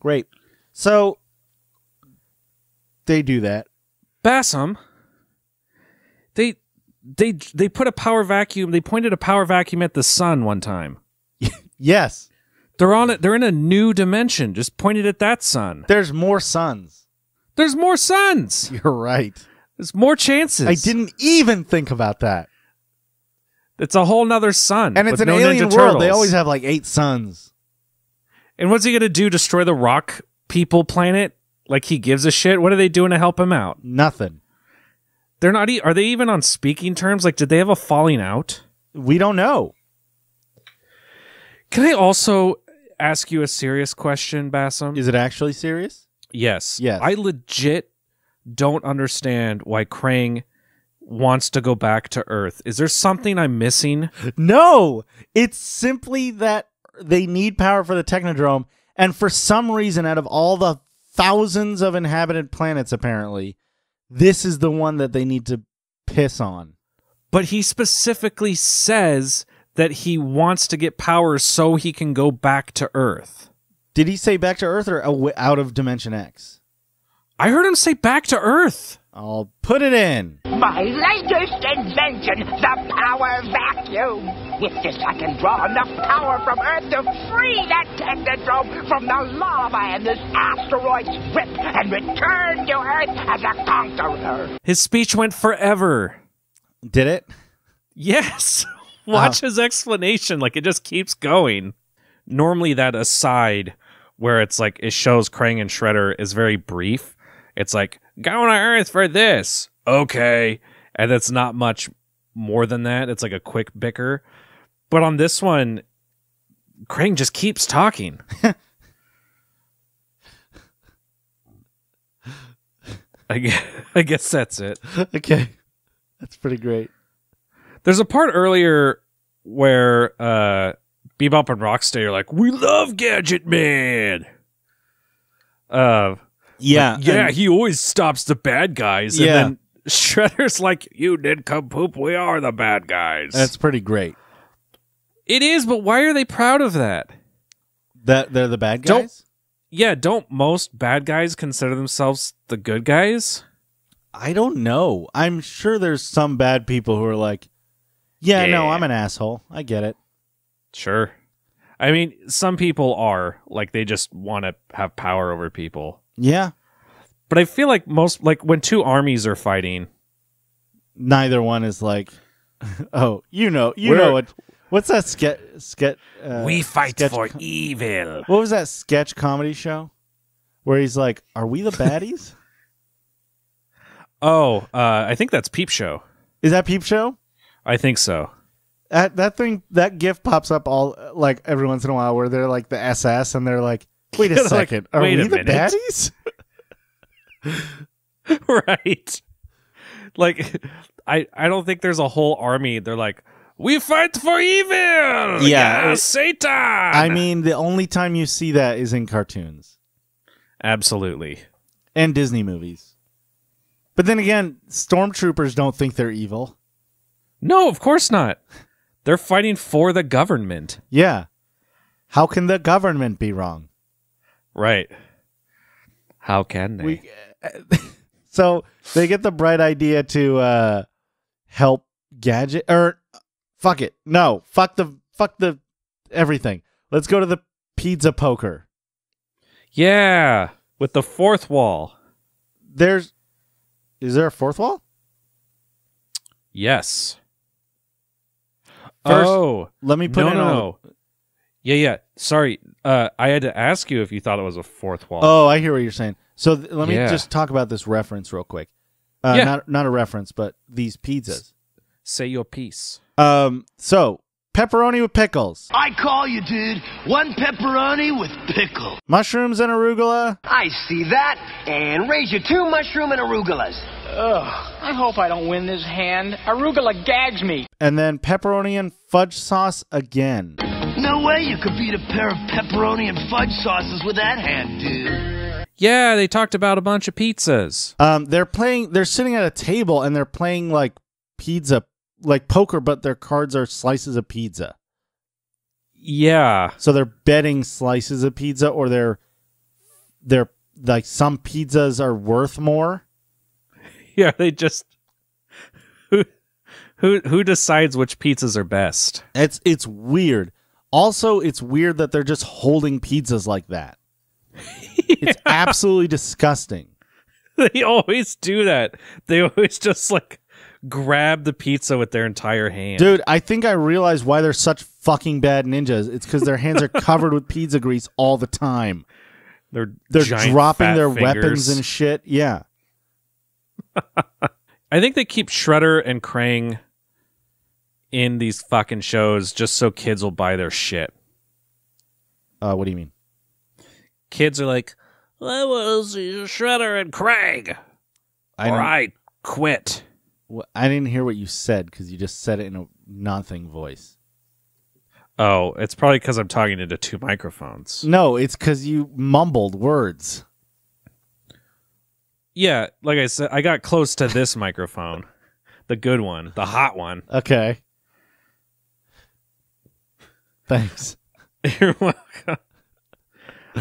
Great. So they do that. Bassam, they put a power vacuum. They pointed a power vacuum at the sun one time. Yes. They're on it. They're in a new dimension. Just pointed at that sun. There's more suns. There's more suns. You're right. There's more chances. I didn't even think about that. It's a whole nother sun. And it's with an no alien Ninja world. They Turtles. always have like 8 suns. And what's he gonna do? Destroy the rock people planet? Like he gives a shit? What are they doing to help him out? Nothing. They're not. Are they even on speaking terms? Like, did they have a falling out? We don't know. Can I also ask you a serious question, Bassam? Is it actually serious? Yes. Yes. I legit don't understand why Krang wants to go back to Earth. Is there something I'm missing? No. It's simply that they need power for the Technodrome. And for some reason, out of all the thousands of inhabited planets, apparently, this is the one that they need to piss on. But he specifically says that he wants to get power so he can go back to Earth. Did he say back to Earth or out of Dimension X? I heard him say back to Earth. I'll put it in. My latest invention, the power vacuum. With this, I can draw enough power from Earth to free that Technodrome from the lava and this asteroid's grip and return to Earth as a conqueror. His speech went forever. Did it? Yes. Watch his explanation. Like, it just keeps going. Normally, that aside where it's like it shows Krang and Shredder is very brief. It's like, go to Earth for this. Okay. And it's not much more than that. It's like a quick bicker. But on this one, Krang just keeps talking. I guess that's it. Okay. That's pretty great. There's a part earlier where Bebop and Rocksteady are like, we love Gadget Man. Yeah. Like, he always stops the bad guys. Yeah. And then Shredder's like, you nincompoop, we are the bad guys. That's pretty great. It is, but why are they proud of that? That they're the bad guys? Don't most bad guys consider themselves the good guys? I don't know. I'm sure there's some bad people who are like, no, I'm an asshole. I get it. Sure. I mean, some people are. Like, they just want to have power over people. Yeah. But I feel like when two armies are fighting, Neither one is like, oh, know what? What's that sketch? we fight sketch for evil. What was that sketch comedy show where he's like, "Are we the baddies?" Oh, I think that's Peep Show. Is that Peep Show? I think so. That GIF pops up all like every once in a while where they're like the SS and they're like, "Wait a second, are wait we a the minute." baddies?" Right. Like, I don't think there's a whole army. They're like, we fight for evil. Yeah, Satan. I mean, the only time you see that is in cartoons. Absolutely. And Disney movies. But then again, stormtroopers don't think they're evil. No, of course not. They're fighting for the government. Yeah. How can the government be wrong? Right. How can they? So they get the bright idea to help Gadget, or fuck it. No, fuck the everything. Let's go to the pizza poker. Yeah, with the fourth wall. Is there a fourth wall? Yes. First, let me put no. Yeah. Sorry. I had to ask you if you thought it was a fourth wall. Oh, I hear what you're saying. So let me just talk about this reference real quick. Not a reference, but these pizzas. Say your piece. So pepperoni with pickles. I call you, dude. One pepperoni with pickle. Mushrooms and arugula. I see that. And raise you 2 mushroom and arugulas. Ugh, I hope I don't win this hand. Arugula gags me. And then pepperoni and fudge sauce again. No way you could beat a pair of pepperoni and fudge sauces with that hand, dude. Yeah, they talked about a bunch of pizzas. They're sitting at a table and they're playing like pizza, like poker, but their cards are slices of pizza. Yeah. So they're betting slices of pizza, or they're like some pizzas are worth more. Yeah, they just who decides which pizzas are best? It's weird. Also, it's weird that they're just holding pizzas like that. It's absolutely disgusting. They always do that. They always just like grab the pizza with their entire hand. Dude, I think I realized why they're such fucking bad ninjas. It's because their hands are covered with pizza grease all the time. They're dropping their weapons and shit. Yeah. I think they keep Shredder and Krang in these fucking shows just so kids will buy their shit. What do you mean? Kids are like, I want to see Shredder and Krang, I quit. I didn't hear what you said because you just said it in a nothing voice. Oh, it's probably because I'm talking into 2 microphones. No, it's because you mumbled words. Yeah, like I said, I got close to this microphone. The good one. The hot one. Okay. Thanks. You're welcome.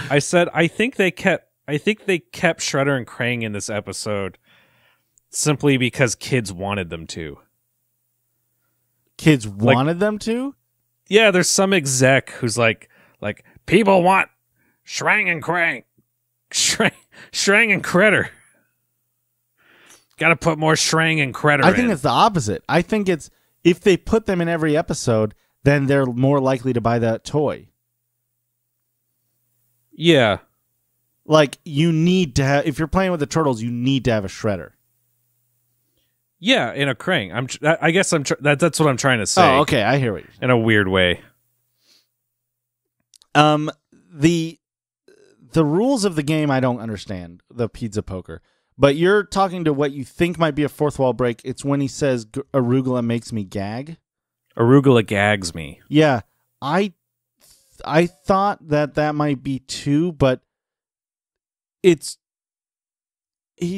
I said I think they kept Shredder and Krang in this episode simply because kids wanted them to. Kids wanted them to? Yeah, there's some exec who's like people want Shrang and Krang. Shrang and Critter. Got to put more Shrang and Critter in. I think it's the opposite. I think it's if they put them in every episode, then they're more likely to buy that toy. Yeah. Like, you need to have, if you're playing with the Turtles, you need to have a Shredder. Yeah, in a Krang. I guess that's what I'm trying to say. Oh, okay, I hear what you're saying. In a weird way. The rules of the game I don't understand, the pizza poker. But you're talking to what you think might be a fourth wall break. It's when he says arugula makes me gag. Arugula gags me. Yeah, I thought that might be 2, but he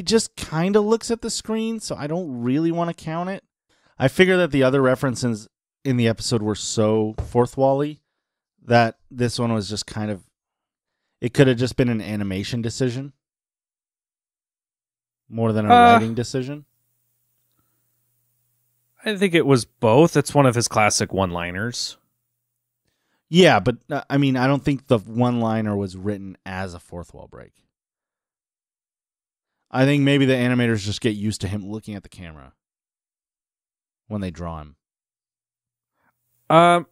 just kind of looks at the screen, so I don't really want to count it. I figure that the other references in the episode were so fourth wall-y that this one was just kind of, it could have just been an animation decision more than a writing decision. I think it was both. It's one of his classic one-liners. Yeah, but I mean, I don't think the one-liner was written as a fourth wall break. I think maybe the animators just get used to him looking at the camera when they draw him. I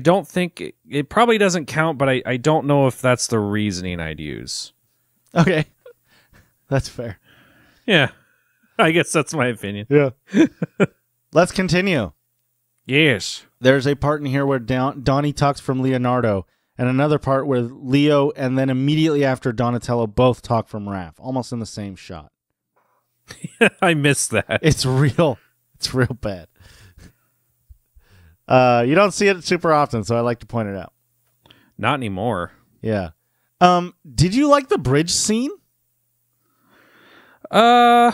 don't think it probably doesn't count, but I don't know if that's the reasoning I'd use. Okay. That's fair. Yeah. I guess that's my opinion. Yeah. Let's continue. Yes. There's a part in here where Donnie talks from Leonardo, and another part where Leo and then immediately after Donatello both talk from Raph, almost in the same shot. I missed that. It's real bad. You don't see it super often, so I like to point it out. Not anymore. Yeah. Did you like the bridge scene? Yeah,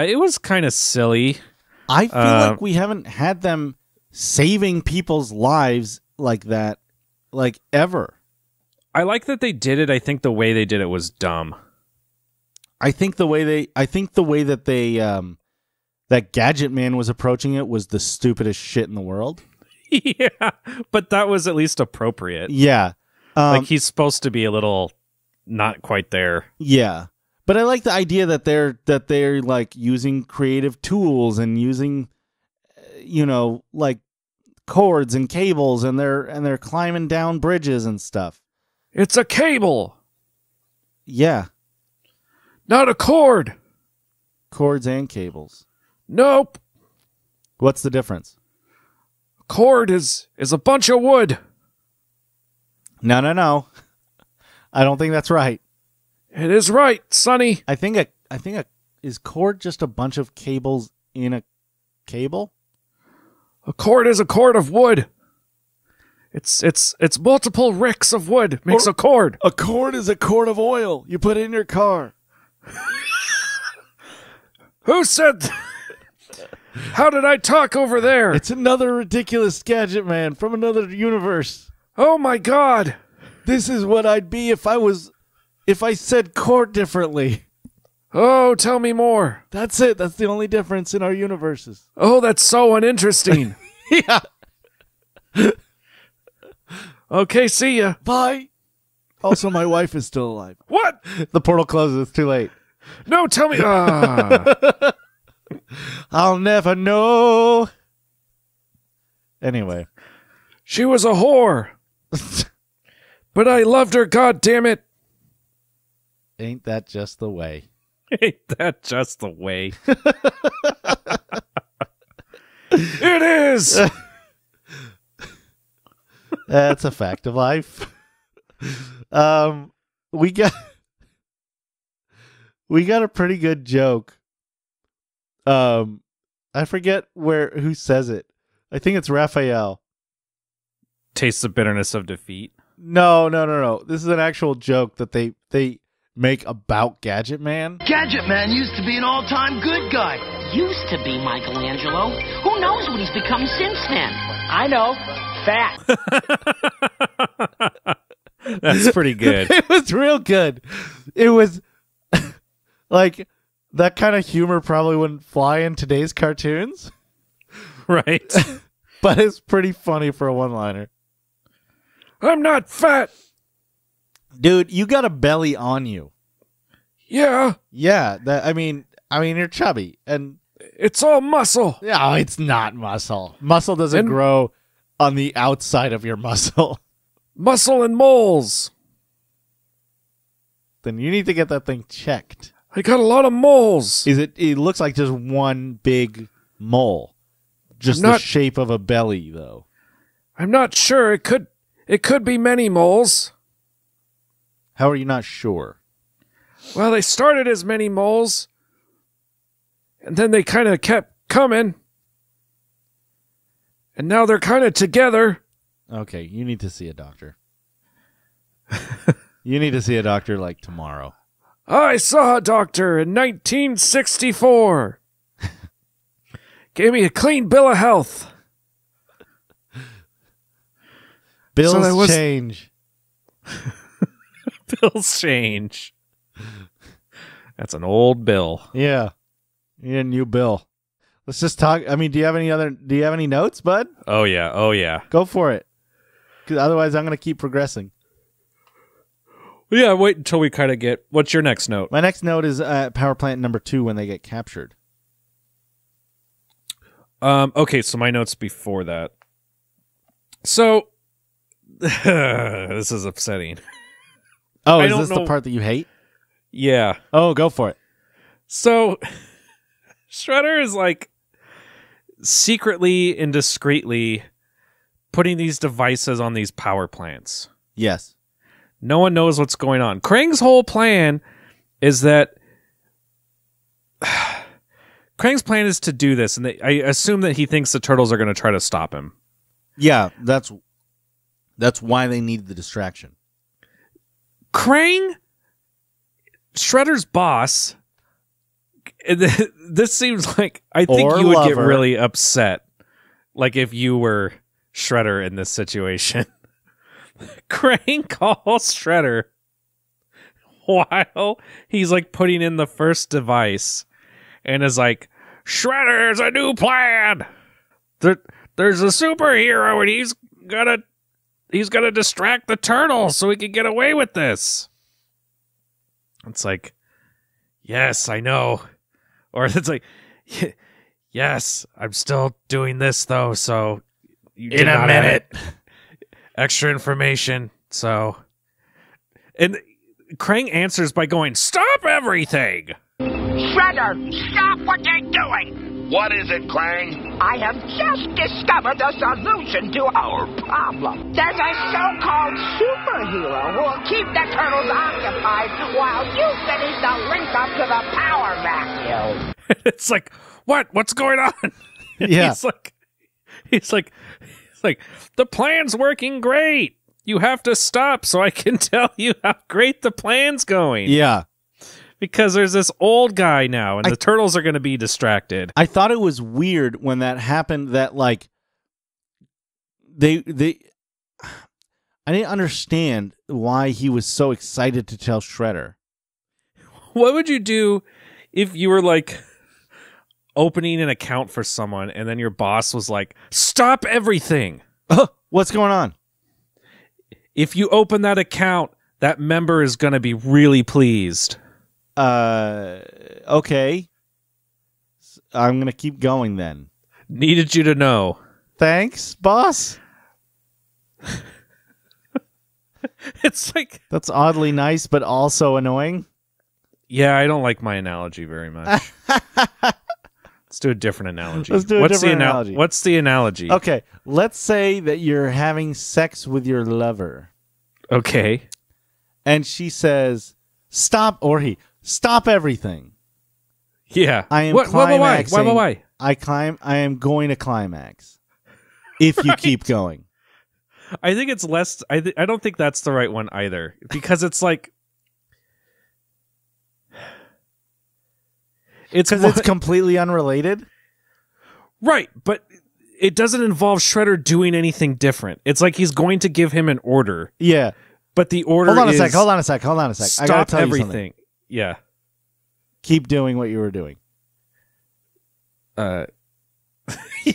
it was kind of silly. I feel like we haven't had them saving people's lives like that, like, ever. I like that they did it. I think the way they did it was dumb. I think the way that they that Gadget Man was approaching it was the stupidest shit in the world. Yeah, but that was at least appropriate. Yeah. Like, he's supposed to be a little not quite there. Yeah. But I like the idea that they're like using creative tools and using, like cords and cables, and they're climbing down bridges and stuff. It's a cable, Yeah. not a cord. Cords and cables. Nope. What's the difference? Cord is a bunch of wood. No. I don't think that's right. It is right, Sonny. I think is cord just a bunch of cables in a cable? A cord is a cord of wood. It's multiple ricks of wood makes a cord. A cord is a cord of oil you put in your car. Who said? How did I talk over there? It's another ridiculous Gadget Man from another universe. Oh my God! This is what I'd be if I said cord differently. Oh, tell me more. That's it. That's the only difference in our universes. Oh, that's so uninteresting. Yeah. Okay, see ya. Bye. Also, my wife is still alive. What? The portal closes. It's too late. No, tell me. I'll never know. Anyway. She was a whore. But I loved her, God damn it. Ain't that just the way? Ain't that just the way? It is. That's a fact of life. We got a pretty good joke. I forget who says it. I think it's Raphael. Taste the bitterness of defeat. No. This is an actual joke that they make about Gadget Man. Gadget Man used to be an all-time good guy. Used to be Michelangelo. Who knows what he's become since then? I know. Fat. That's pretty good. It was real good. It was like that kind of humor probably wouldn't fly in today's cartoons. Right. But it's pretty funny for a one-liner. I'm not fat. Dude, you got a belly on you. Yeah. Yeah, I mean you're chubby and it's all muscle. no, it's not muscle. Muscle doesn't grow on the outside of your muscle. Muscle and moles. Then you need to get that thing checked. I got a lot of moles. It looks like just one big mole. Just the shape of a belly though. I'm not sure. It could be many moles. How are you not sure? Well, they started as many moles, and then they kind of kept coming, and now they're kind of together. Okay, you need to see a doctor. You need to see a doctor like tomorrow. I saw a doctor in 1964. Gave me a clean bill of health. Bills change. Bills change. That's an old bill. Yeah. You need a new bill. Let's just talk. I mean, do you have any notes, bud? Oh yeah. Go for it. 'Cause otherwise I'm going to keep progressing. Yeah, wait until we kind of get... What's your next note? My next note is power plant number 2 when they get captured. Okay, so my notes before that. So, this is upsetting. Oh, is this the part that you hate? Yeah. Oh, go for it. So, Shredder is like secretly and discreetly putting these devices on these power plants. Yes. No one knows what's going on. Krang's whole plan is that... Krang's plan is to do this, and I assume that he thinks the turtles are going to try to stop him. Yeah, that's why they need the distraction. Krang, Shredder's boss. This seems like I think Or you would get lover. really upset, like if you were Shredder in this situation. Krang calls Shredder while he's like putting in the first device, and is like, "Shredder's a new plan. There's a superhero, and he's gonna distract the turtles so he can get away with this." It's like, yes, I know. Or it's like, yes, I'm still doing this though, so you did In a not have minute. extra information. So, and Krang answers by going, "Stop everything!" Shredder, stop what you're doing! What is it, Krang? I have just discovered the solution to our problem. There's a so-called superhero who will keep the turtles occupied while you finish the link-up to the power vacuum. It's like, what's going on? Yeah. he's like, the plan's working great. You have to stop so I can tell you how great the plan's going. Yeah. Because there's this old guy now, and the turtles are going to be distracted. I thought it was weird when that happened that, like, I didn't understand why he was so excited to tell Shredder. What would you do if you were, like, opening an account for someone, and then your boss was like, "Stop everything"? What's going on? If you open that account, that member is going to be really pleased. Okay. I'm going to keep going then. Needed you to know. Thanks, boss. It's like... That's oddly nice, but also annoying. Yeah, I don't like my analogy very much. Let's do a different analogy. Let's do a different analogy. What's the analogy? Okay, let's say that you're having sex with your lover. Okay. And she says, stop, or he, stop everything. Yeah. I am climaxing. Why? I am going to climax. If you keep going. I think it's less... I don't think that's the right one either. Because it's like... It's completely unrelated? Right, but it doesn't involve Shredder doing anything different. It's like he's going to give him an order. Yeah. But the order is... Hold on a sec. I gotta tell you something. Yeah. Keep doing what you were doing. Yeah,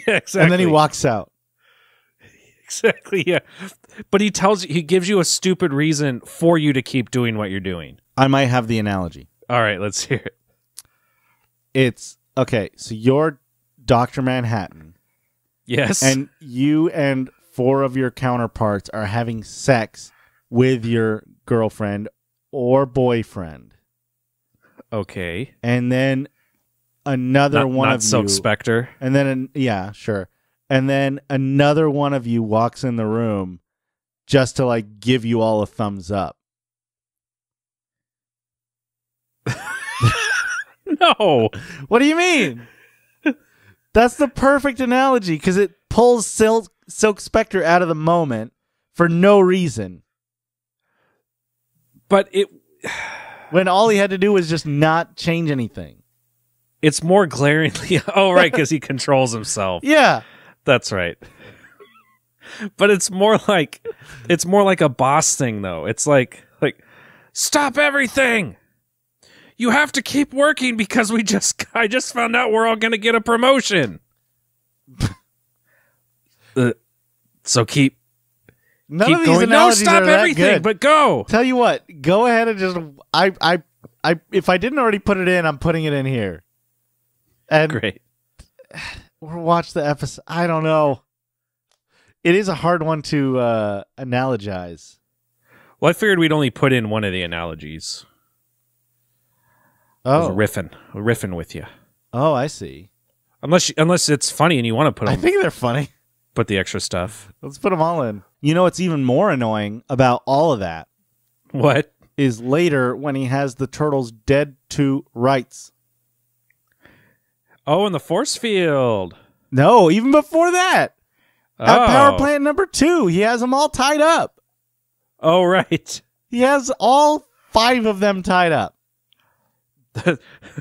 exactly. And then he walks out. Exactly, yeah. But he gives you a stupid reason for you to keep doing what you're doing. I might have the analogy. All right, let's hear it. It's, okay, so you're Dr. Manhattan. Yes. And you and 4 of your counterparts are having sex with your girlfriend or boyfriend. Okay. And then another one of you... Silk Spectre. And then, yeah, sure. And then another one of you walks in the room just to, like, give you all a thumbs up. No. What do you mean? That's the perfect analogy, because it pulls Silk Spectre out of the moment for no reason. But it... When all he had to do was just not change anything. It's more glaringly... Oh, right, because he controls himself. Yeah. That's right. But it's more like a boss thing, though. It's like stop everything. You have to keep working because I just found out we're all going to get a promotion. So keep None of these going. analogies No, stop are that everything, good. but go. Tell you what, go ahead and just I if I didn't already put it in, I'm putting it in here. And Great. We'll watch the episode. I don't know. It is a hard one to analogize. Well, I figured we'd only put in one of the analogies. Oh, riffing with you. Oh, I see. Unless it's funny and you want to put them, I think they're funny. Put the extra stuff. Let's put them all in. You know what's even more annoying about all of that? What? Is later when he has the turtles dead to rights. Oh, in the force field. No, even before that. Oh. At power plant number 2, he has them all tied up. Oh, right. He has all 5 of them tied up.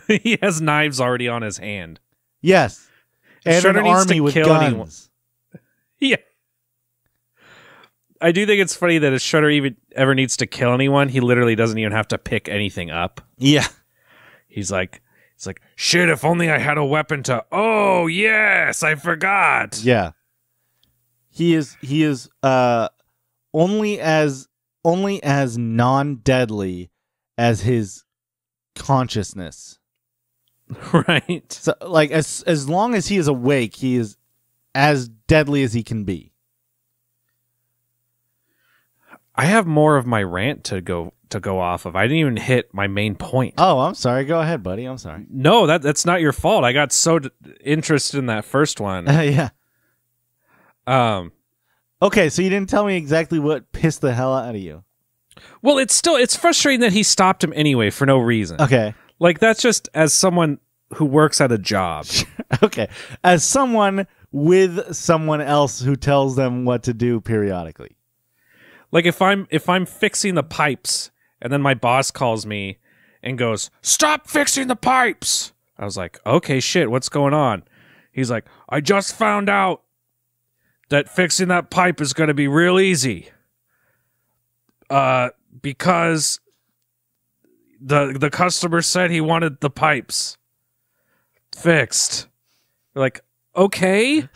He has knives already on his hand. Yes. And Shredder an needs army to with kill guns. anyone. Yeah. I do think it's funny that if Shredder even ever needs to kill anyone, he literally doesn't even have to pick anything up. Yeah. He's like, shit, if only I had a weapon to... Oh, yes, I forgot. Yeah. He is only as non-deadly as his consciousness. Right. So like as long as he is awake, he is as deadly as he can be. I have more of my rant to go off of. I didn't even hit my main point. Oh, I'm sorry. Go ahead, buddy. I'm sorry. No, that's not your fault. I got so interested in that first one. Yeah. Okay, so you didn't tell me exactly what pissed the hell out of you. Well, it's frustrating that he stopped him anyway for no reason. Okay. Like, that's just as someone who works at a job. Okay. As someone with someone else who tells them what to do periodically. Like, if I'm fixing the pipes and then my boss calls me and goes, "Stop fixing the pipes." I was like, "Okay, shit, what's going on?" He's like, "I just found out that fixing that pipe is going to be real easy. Because the customer said he wanted the pipes fixed." We're like, "Okay.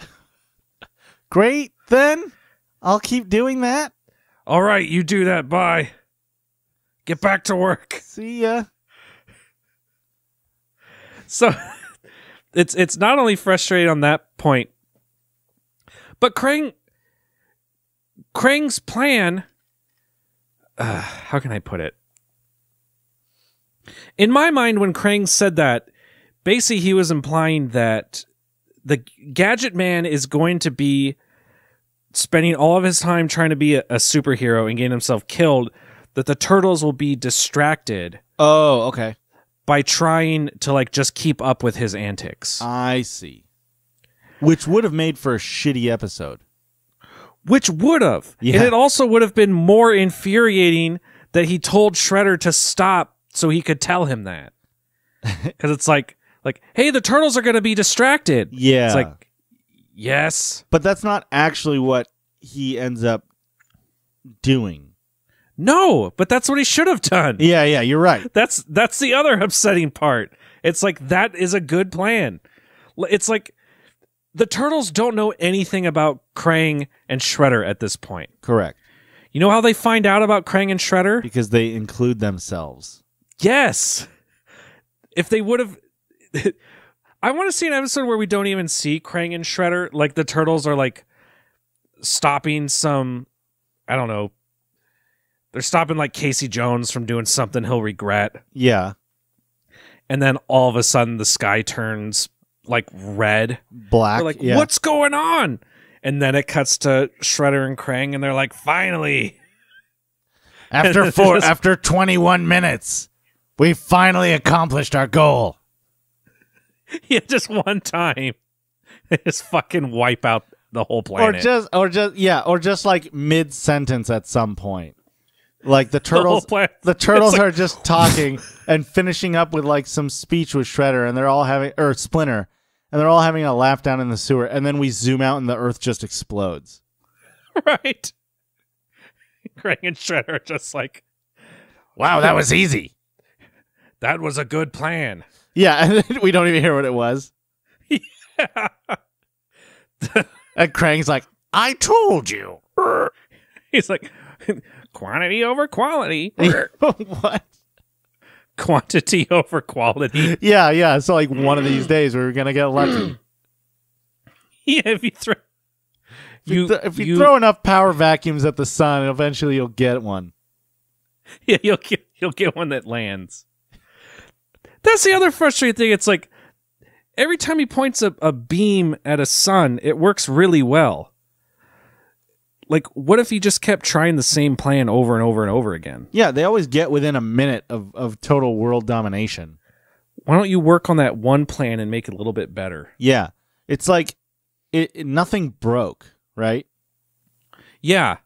Great, then. I'll keep doing that. All right, you do that. Bye. Get back to work." See ya. So it's not only frustrating on that point, but Krang's plan, how can I put it? In my mind, when Krang said that, basically he was implying that the Gadget Man is going to be spending all of his time trying to be a superhero and getting himself killed, that the Turtles will be distracted. Oh, okay. By trying to, like, just keep up with his antics. I see. Which would have made for a shitty episode. Which would have. Yeah. And it also would have been more infuriating that he told Shredder to stop so he could tell him that. Because it's like, hey, the Turtles are going to be distracted. Yeah. It's like, yes. But that's not actually what he ends up doing. No, but that's what he should have done. Yeah, you're right. That's the other upsetting part. It's like, that is a good plan. It's like, the Turtles don't know anything about Krang and Shredder at this point. Correct. You know how they find out about Krang and Shredder? Because they include themselves. Yes. If they would have... I want to see an episode where we don't even see Krang and Shredder. Like, the Turtles are, like, stopping some... I don't know. They're stopping, like, Casey Jones from doing something he'll regret. Yeah. And then all of a sudden the sky turns, like, red. Black. They're like, what's going on? And then it cuts to Shredder and Krang, and they're like, finally. After 21 minutes, we finally accomplished our goal. Yeah, just one time. They just fucking wipe out the whole planet. Or just like mid-sentence at some point. Like the Turtles Like, are just talking and finishing up with like some speech with Shredder, and they're all having, or Splinter, and they're all having a laugh down in the sewer, and then we zoom out and the Earth just explodes. Right. Krang and Shredder are just like, wow, that was easy. That was a good plan. Yeah, and then we don't even hear what it was. Yeah. And Krang's like, I told you. He's like, quantity over quality. What? Quantity over quality. Yeah. So like one of these days we're gonna get lucky. Yeah, if you throw if you throw enough power vacuums at the sun, eventually you'll get one. Yeah, you'll get one that lands. That's the other frustrating thing. It's like every time he points a beam at a sun, it works really well. Like, what if he just kept trying the same plan over and over and over again? Yeah, they always get within a minute of total world domination. Why don't you work on that one plan and make it a little bit better? Yeah. It's like nothing broke, right? Yeah.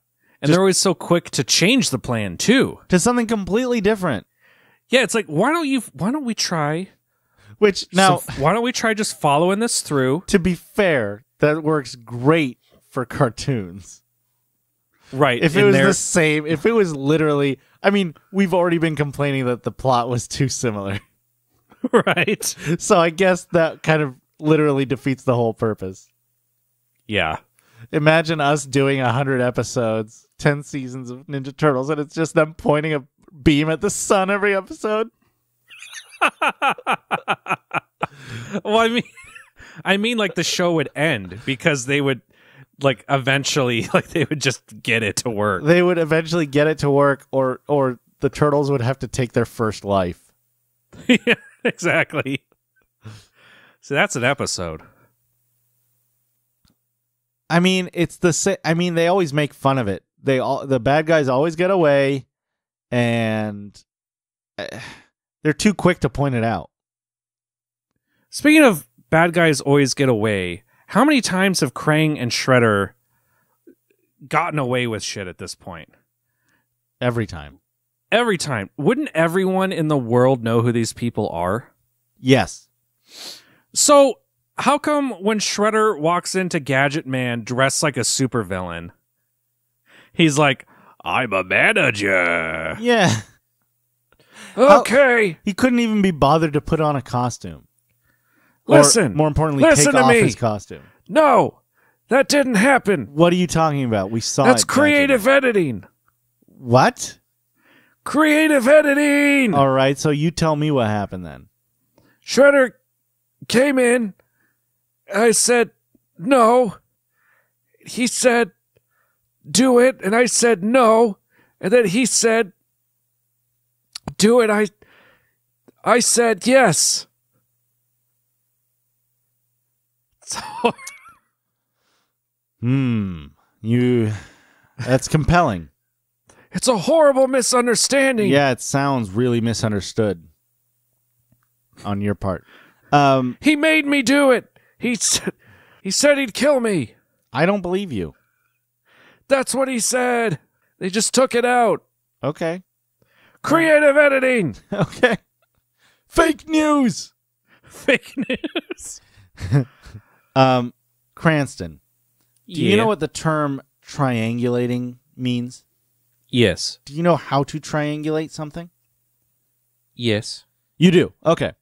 And they're always so quick to change the plan too. To something completely different. Yeah, it's like, why don't we try? Which now, why don't we try just following this through? To be fair, that works great for cartoons. Right. If it was the same, if it was literally, I mean, we've already been complaining that the plot was too similar. Right. So I guess that kind of literally defeats the whole purpose. Yeah. Imagine us doing 100 episodes, 10 seasons of Ninja Turtles, and it's just them pointing a beam at the sun every episode. Well, I mean, like the show would end because they would, like, eventually, like they would just get it to work. They would eventually get it to work, or the turtles would have to take their first life. Yeah, exactly. So that's an episode. I mean, it's the same. I mean, they always make fun of it. The bad guys always get away, and they're too quick to point it out. Speaking of bad guys always get away, how many times have Krang and Shredder gotten away with shit at this point? Every time. Every time. Wouldn't everyone in the world know who these people are? Yes. So, how come when Shredder walks into Gadget Man dressed like a supervillain, he's like, I'm a manager. Yeah. Okay. He couldn't even be bothered to put on a costume. Listen. Or, more importantly, listen take to off me. his costume. No, that didn't happen. What are you talking about? We saw That's it. creative editing. What? Creative editing. All right, so you tell me what happened then. Shredder came in. I said, no. He said, do it. And I said, no. And then he said, do it. I said, yes. So that's compelling. It's a horrible misunderstanding. Yeah, it sounds really misunderstood on your part. He made me do it. He said he'd kill me. I don't believe you. That's what he said. They just took it out. Okay. Creative editing. Okay. Fake news. Fake news. Cranston, do you know what the term triangulating means? Yes. Do you know how to triangulate something? Yes. You do? Okay.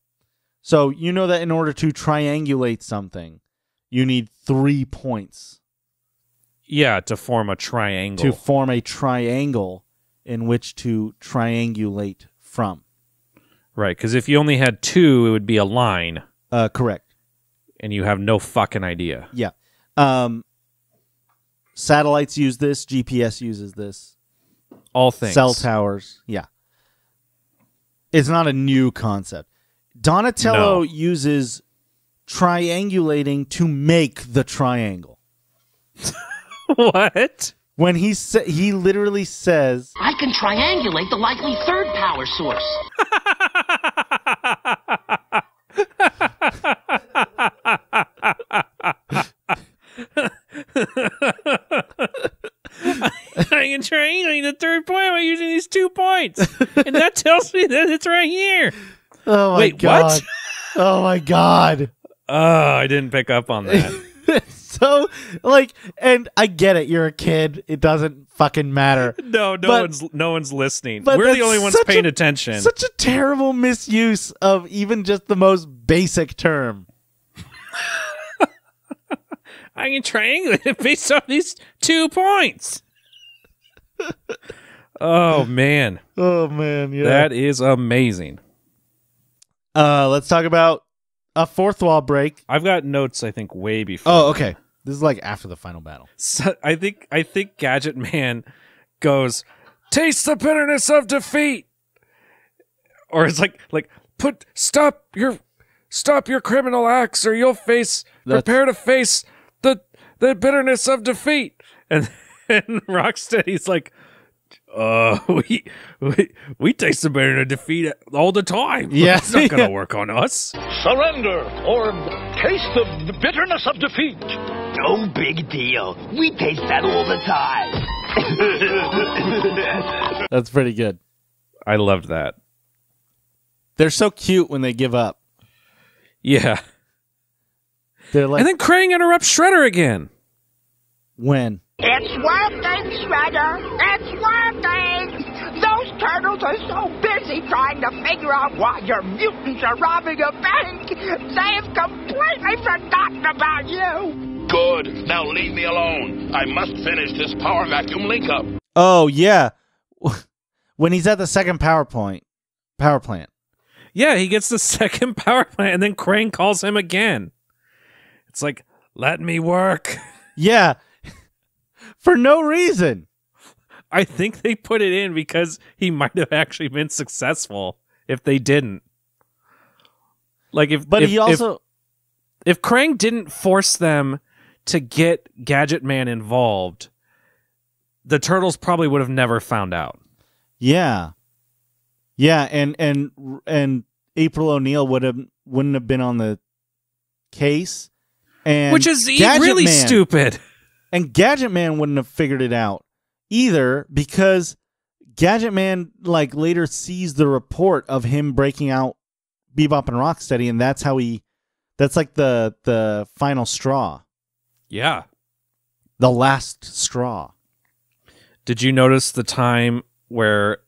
So you know that in order to triangulate something, you need 3 points. Yeah, to form a triangle. To form a triangle in which to triangulate from. Right, because if you only had 2, it would be a line. Correct. And you have no fucking idea. Yeah. Satellites use this. GPS uses this. All things. Cell towers. Yeah. It's not a new concept. Donatello uses triangulating to make the triangle. What? When he literally says, I can triangulate the likely third power source. I can triangulate the third point by using these 2 points. And that tells me that it's right here. Oh my Wait, God. what? Oh my God. Oh, I didn't pick up on that. So, and I get it. You're a kid. It doesn't fucking matter. No one's listening. But We're the only ones paying attention. attention. Such a terrible misuse of even just the most basic term. I can triangulate it based on these 2 points. Oh, man. Oh, man. Yeah. That is amazing. Let's talk about a fourth wall break. I've got notes, I think, way before. Oh, okay. This is like after the final battle. So I think Gadget Man goes, taste the bitterness of defeat. Or it's like stop your criminal acts or you'll prepare to face the bitterness of defeat. And Rocksteady's like, we taste the bitterness of defeat all the time. Yeah. It's not going to work on us. Surrender or taste the bitterness of defeat. No big deal. We taste that all the time. That's pretty good. I loved that. They're so cute when they give up. Yeah. They're like, And then Krang interrupts Shredder again. when? It's working, Shredder. It's working. Those turtles are so busy trying to figure out why your mutants are robbing a bank, they've completely forgotten about you. Good. Now leave me alone. I must finish this power vacuum link-up. Oh, yeah. When he's at the second power plant. Yeah, he gets the second power plant, and then Krang calls him again. It's like, let me work. Yeah. For no reason. I think they put it in because he might have actually been successful if they didn't. Like if if Krang didn't force them to get Gadget Man involved, the Turtles probably would have never found out. Yeah. Yeah, and April O'Neil wouldn't have been on the case. And Which is Gadget really Man, stupid. And Gadget Man wouldn't have figured it out either, because Gadget Man later sees the report of him breaking out Bebop and Rocksteady, and that's like the final straw. Yeah. The last straw. Did you notice the time where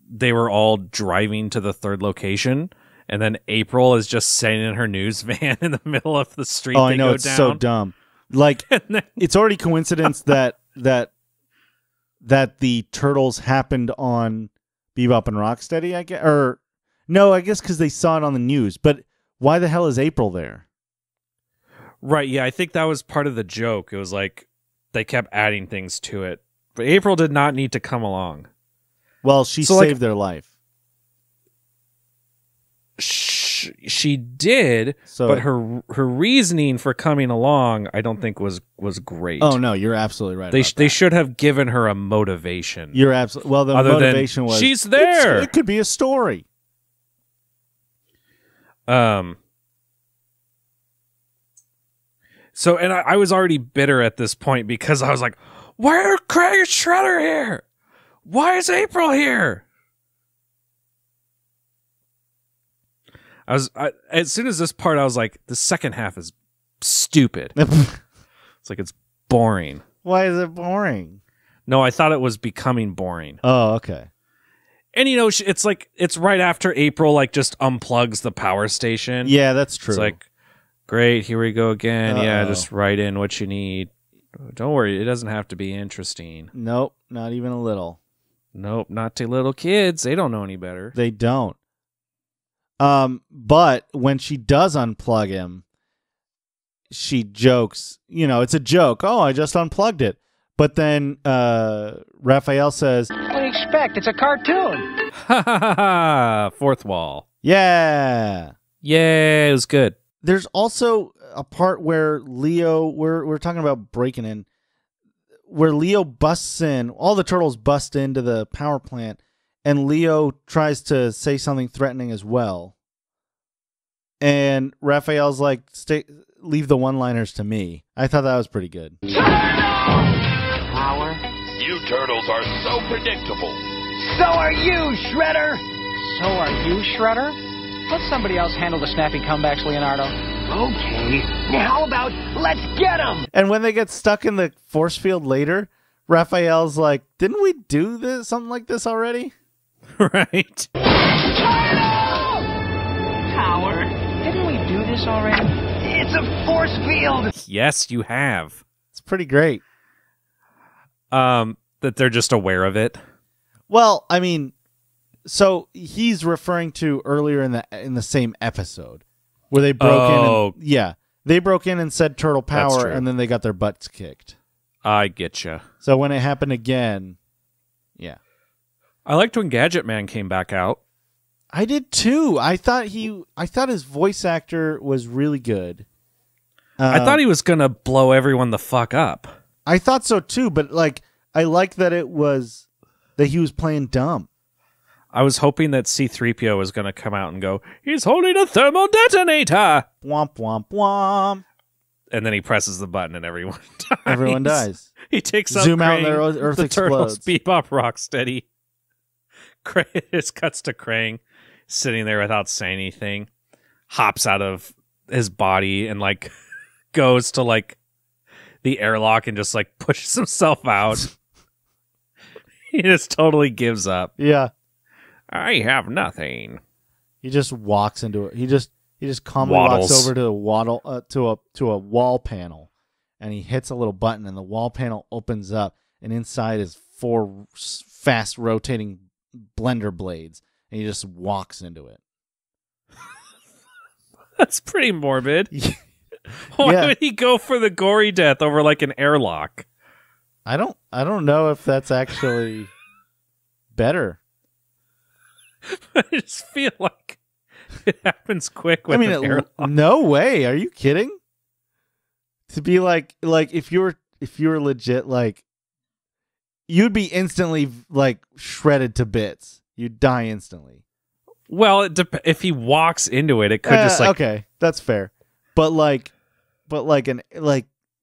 they were all driving to the third location, and then April is just sitting in her news van in the middle of the street? Oh, I know, it's so dumb. Like, it's already coincidence that the Turtles happened on Bebop and Rocksteady, I guess. Or, no, I guess because they saw it on the news. But why the hell is April there? Right, yeah, I think that was part of the joke. It was like they kept adding things to it. But April did not need to come along. Well, she saved their life. She did, So but her reasoning for coming along, I don't think was great. Oh no, you're absolutely right. They should have given her a motivation. You're absolutely well. The Other than motivation was she's there. It could be a story. So, and I was already bitter at this point because I was like, why are Krang and Shredder here? Why is April here? As soon as this part, I was like, the second half is stupid. It's like, it's boring. Why is it boring? No, I thought it was becoming boring. Oh, okay. And it's like, it's right after April, just unplugs the power station. Yeah, that's true. It's like, great, here we go again. Uh-oh. Yeah, just write in what you need. Don't worry, it doesn't have to be interesting. Nope, not even a little. Nope, not to little kids. They don't know any better. They don't. But when she does unplug him, she jokes, it's a joke. Oh, I just unplugged it. But then Raphael says, What do you expect? It's a cartoon. Ha ha ha ha! Fourth wall. yeah. Yeah, it was good. There's also a part where Leo, we're talking about breaking in, where Leo busts in, all the turtles bust into the power plant, and Leo tries to say something threatening as well. And Raphael's like, leave the one-liners to me. I thought that was pretty good. Power. You turtles are so predictable. So are you, Shredder. So are you, Shredder? Let somebody else handle the snappy comebacks, Leonardo. Okay. Now how about let's get him? And when they get stuck in the force field later, Raphael's like, didn't we do this something like this already? Right. Power. Didn't we do this already? It's a force field. Yes, you have. It's pretty great. That they're just aware of it. Well, I mean, so he's referring to earlier in the same episode where they broke in. And, yeah, they broke in and said turtle power, and then they got their butts kicked. I getcha. So when it happened again, yeah. I liked when Gadget Man came back out. I did too. I thought his voice actor was really good. I thought he was gonna blow everyone the fuck up. I thought so too, but I liked that he was playing dumb. I was hoping that C-3PO was going to come out and go, he's holding a thermal detonator! Womp, womp, womp. and then he presses the button and everyone dies. Everyone dies. He takes out Zoom out Krang, and their Earth the explodes. turtles, Bebop, Rocksteady. Krang just cuts to Krang sitting there without saying anything, hops out of his body and like goes to like the airlock and just like pushes himself out. He just totally gives up. Yeah. I have nothing. He just walks into it. He just calmly walks over to a wall panel, and he hits a little button, and the wall panel opens up, and inside is 4 fast rotating blender blades, and he just walks into it. That's pretty morbid. Why would he go for the gory death over like an airlock? I don't know if that's actually better. I just feel like it happens quick with an airlock. No way. Are you kidding? To be like if you were legit, like you'd be instantly like shredded to bits. You'd die instantly. Well, if he walks into it, it could just like okay, that's fair. But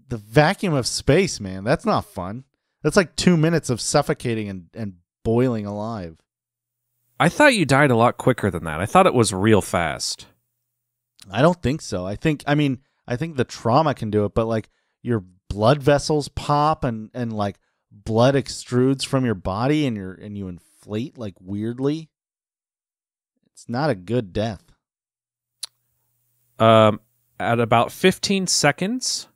the vacuum of space, man, that's not fun. That's like 2 minutes of suffocating and boiling alive. I thought you died a lot quicker than that. I thought it was real fast. I don't think so. I think the trauma can do it, but like your blood vessels pop and like blood extrudes from your body and you inflate like weirdly. It's not a good death. At about 15 seconds,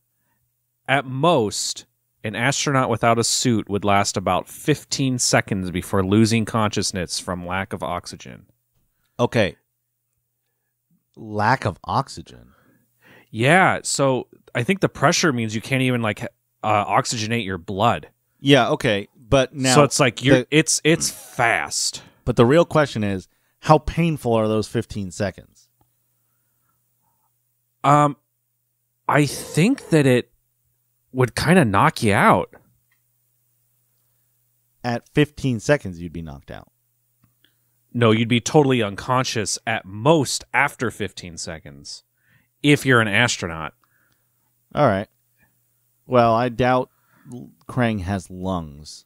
at most, an astronaut without a suit would last about 15 seconds before losing consciousness from lack of oxygen. Okay. Lack of oxygen? Yeah, so I think the pressure means you can't even like oxygenate your blood. Yeah, okay. But now so it's like it's fast. But the real question is, how painful are those 15 seconds? I think that it would kind of knock you out. At 15 seconds, you'd be knocked out. No, you'd be totally unconscious at most after 15 seconds if you're an astronaut. All right. Well, I doubt Krang has lungs.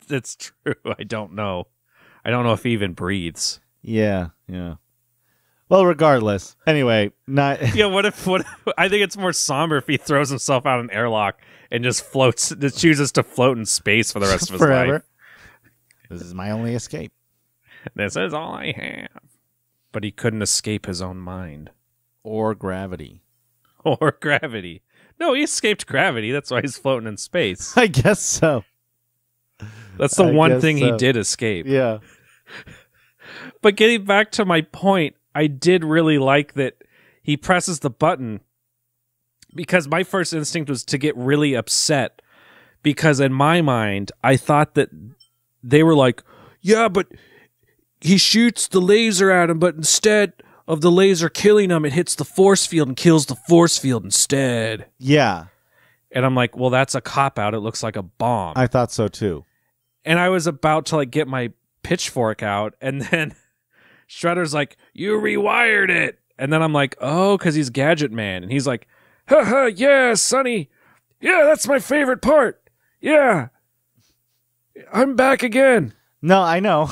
It's true. I don't know. I don't know if he even breathes. Yeah. Well, regardless. Anyway, yeah. What if? I think it's more somber if he throws himself out an airlock and just floats. Just chooses to float in space for the rest of his forever. life. This is my only escape. This is all I have. But he couldn't escape his own mind or gravity. Or gravity. No, he escaped gravity. That's why he's floating in space. I guess so. That's the one thing he did escape. Yeah. But getting back to my point, I did really like that he presses the button because my first instinct was to get really upset because in my mind, I thought that they were like, yeah, but he shoots the laser at him, but instead of the laser killing him, it hits the force field and kills the force field instead. Yeah. And I'm like, well, that's a cop-out. It looks like a bomb. I thought so, too. And I was about to like get my pitchfork out, and then Shredder's like, you rewired it. And then I'm like, oh, because he's Gadget Man. And he's like, haha, yeah, Sonny. Yeah, that's my favorite part. Yeah. I'm back again. No, I know.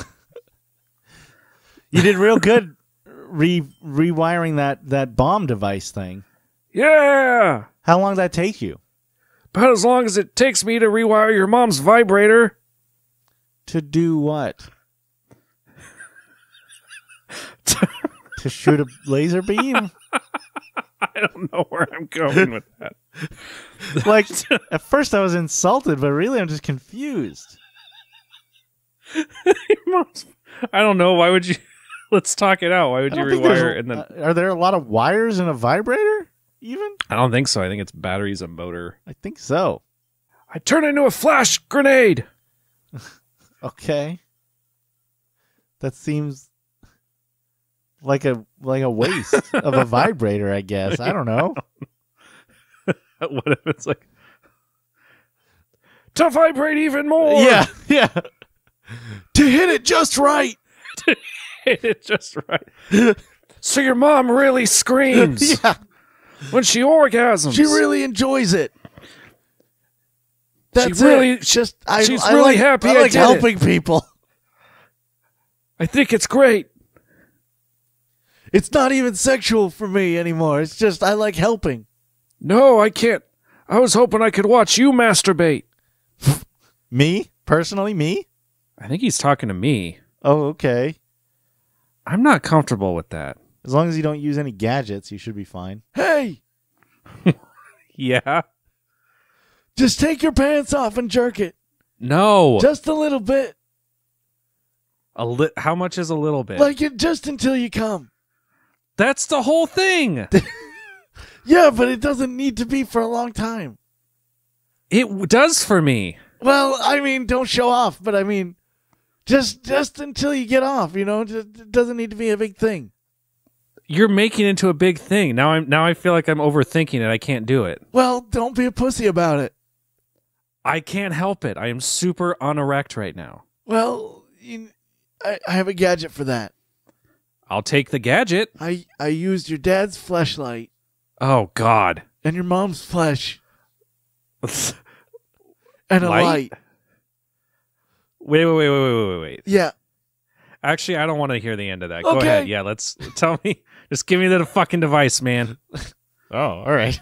You did real good rewiring that bomb device thing. Yeah. How long did that take you? About as long as it takes me to rewire your mom's vibrator. To do what? To shoot a laser beam? I don't know where I'm going with that. Like, at first I was insulted, but really I'm just confused. Your mom's... I don't know. Why would you... Let's talk it out. Why would you rewire and then... Are there a lot of wires in a vibrator, even? I don't think so. I think it's batteries and motor. I think so. I turn into a flash grenade! Okay. That seems like a waste of a vibrator, I guess. I don't know. What if it's like to vibrate even more? Yeah. To hit it just right. To hit it just right. So your mom really screams when she orgasms. She really enjoys it. That's she's really happy. I like helping people. I think it's great. It's not even sexual for me anymore. It's just I like helping. No, I can't. I was hoping I could watch you masturbate. Me? Personally, me? I think he's talking to me. Oh, okay. I'm not comfortable with that. As long as you don't use any gadgets, you should be fine. Hey! Yeah? Just take your pants off and jerk it. No. Just a little bit. How much is a little bit? Like it just until you come. That's the whole thing. Yeah, but it doesn't need to be for a long time. It does for me. Well, I mean, don't show off, but I mean, just until you get off, you know? It doesn't need to be a big thing. You're making it into a big thing. Now I feel like I'm overthinking it. I can't do it. Well, don't be a pussy about it. I can't help it. I am super unerect right now. Well, I have a gadget for that. I'll take the gadget. I used your dad's fleshlight. Oh, God. And your mom's flesh. And a light. Wait. Yeah. Actually, I don't want to hear the end of that. Okay. Go ahead. Yeah, tell me. Just give me the fucking device, man. Oh, all right.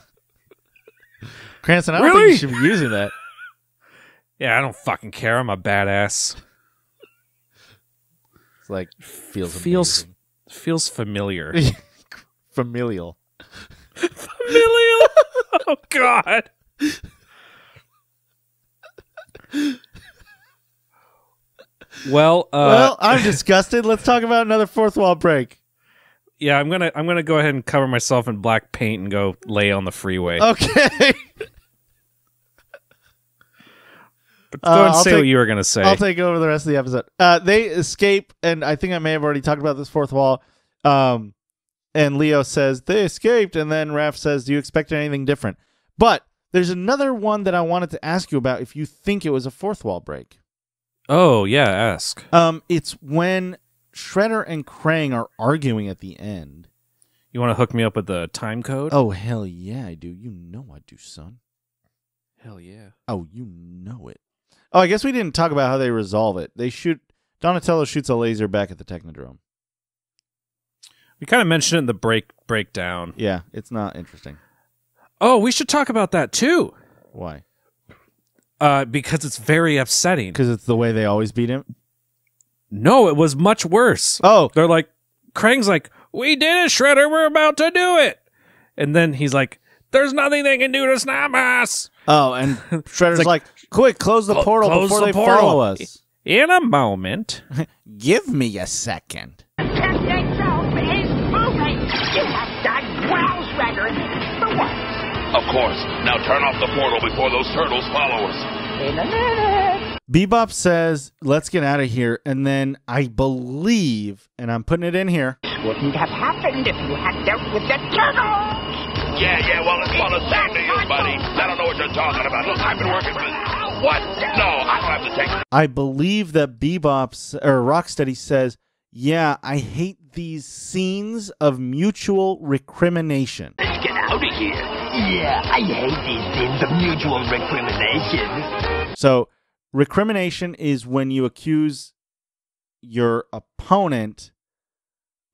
Cranston, I don't Really? think you should be using that. Yeah, I don't fucking care. I'm a badass. It's like, feels familiar. Familial. Familial? Oh, God. Well, I'm disgusted. Let's talk about another fourth wall break. Yeah, I'm gonna go ahead and cover myself in black paint and go lay on the freeway. Okay. But go ahead and say what you were gonna say. I'll take over the rest of the episode. They escape, and I think I may have already talked about this fourth wall. And Leo says they escaped, and then Raph says, "Do you expect anything different?" But there's another one that I wanted to ask you about. If you think it was a fourth wall break. Oh yeah, ask. It's when Shredder and Krang are arguing at the end. You want to hook me up with the time code? Oh hell yeah, I do. You know I do, son. Hell yeah. Oh, you know it. Oh, I guess we didn't talk about how they resolve it. Donatello shoots a laser back at the Technodrome. We kind of mentioned it in the breakdown. Yeah, it's not interesting. Oh, we should talk about that too. Why? Because it's very upsetting. Because it's the way they always beat him? No, it was much worse. Oh. They're like, Krang's like, we did it, Shredder, we're about to do it. And then he's like, there's nothing they can do to stop us. Oh, and Shredder's like, quick, close the portal before they follow us. In a moment. Give me a second. Technodrome is moving. You have done well, Shredder. The works. Of course. Now turn off the portal before those turtles follow us. In a minute. Bebop says, let's get out of here. And then I believe, and I'm putting it in here. Wouldn't have happened if you had dealt with the turtles. Yeah, well, it's all the same to you, buddy. I don't know what you're talking about. Look, I've been working for... What? No, I don't have to take... I believe that Rocksteady says, yeah, I hate these scenes of mutual recrimination. Let's get out of here. Yeah, I hate these scenes of mutual recrimination. So, recrimination is when you accuse your opponent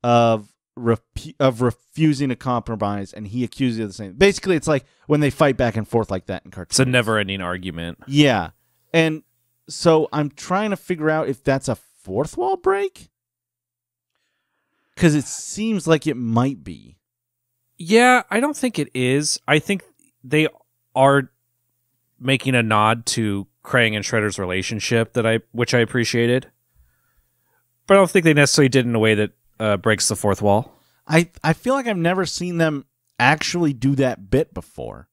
of refusing to compromise, and he accuses you of the same. Basically, it's like when they fight back and forth like that in cartoons. It's a never-ending argument. Yeah. And so I'm trying to figure out if that's a fourth wall break. Because it seems like it might be. Yeah, I don't think it is. I think they are making a nod to Krang and Shredder's relationship which I appreciated. But I don't think they necessarily did in a way that breaks the fourth wall. I feel like I've never seen them actually do that bit before.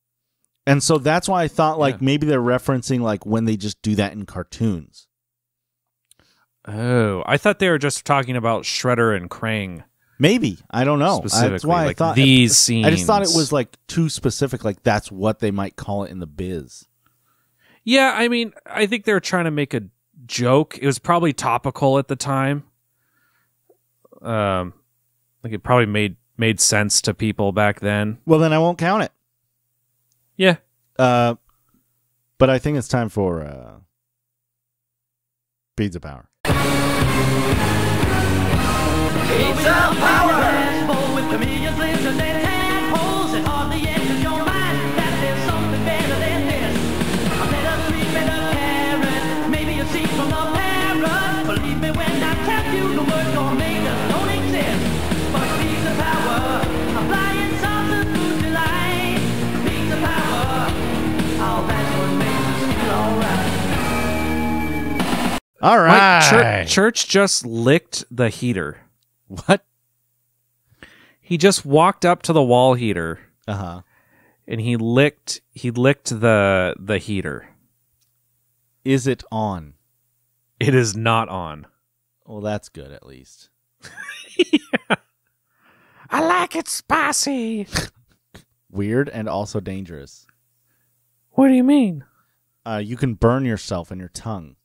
And so that's why I thought maybe they're referencing like when they just do that in cartoons. Oh, I thought they were just talking about Shredder and Krang. Maybe. I don't know. Specifically, that's why I thought these scenes. I just thought it was like too specific, like that's what they might call it in the biz. Yeah, I mean, I think they were trying to make a joke. It was probably topical at the time. Like it probably made sense to people back then. Well, then I won't count it. Yeah. But I think it's time for Pizza Power. Pizza Power! With chameleons, lives, and tadpoles, it hardly enters your mind that there's something better than this. A better sweet, better carrot, maybe a seed from the parrot. Believe me when I tell you the word tornadoes don't exist. But Pizza Power, applying sauce and food delight. Pizza Power, oh, that's what makes us feel alright. All right. Church just licked the heater. What? He just walked up to the wall heater. Uh-huh. And he licked the heater. Is it on? It is not on. Well, that's good at least. Yeah. I like it spicy. Weird and also dangerous. What do you mean? You can burn yourself in your tongue.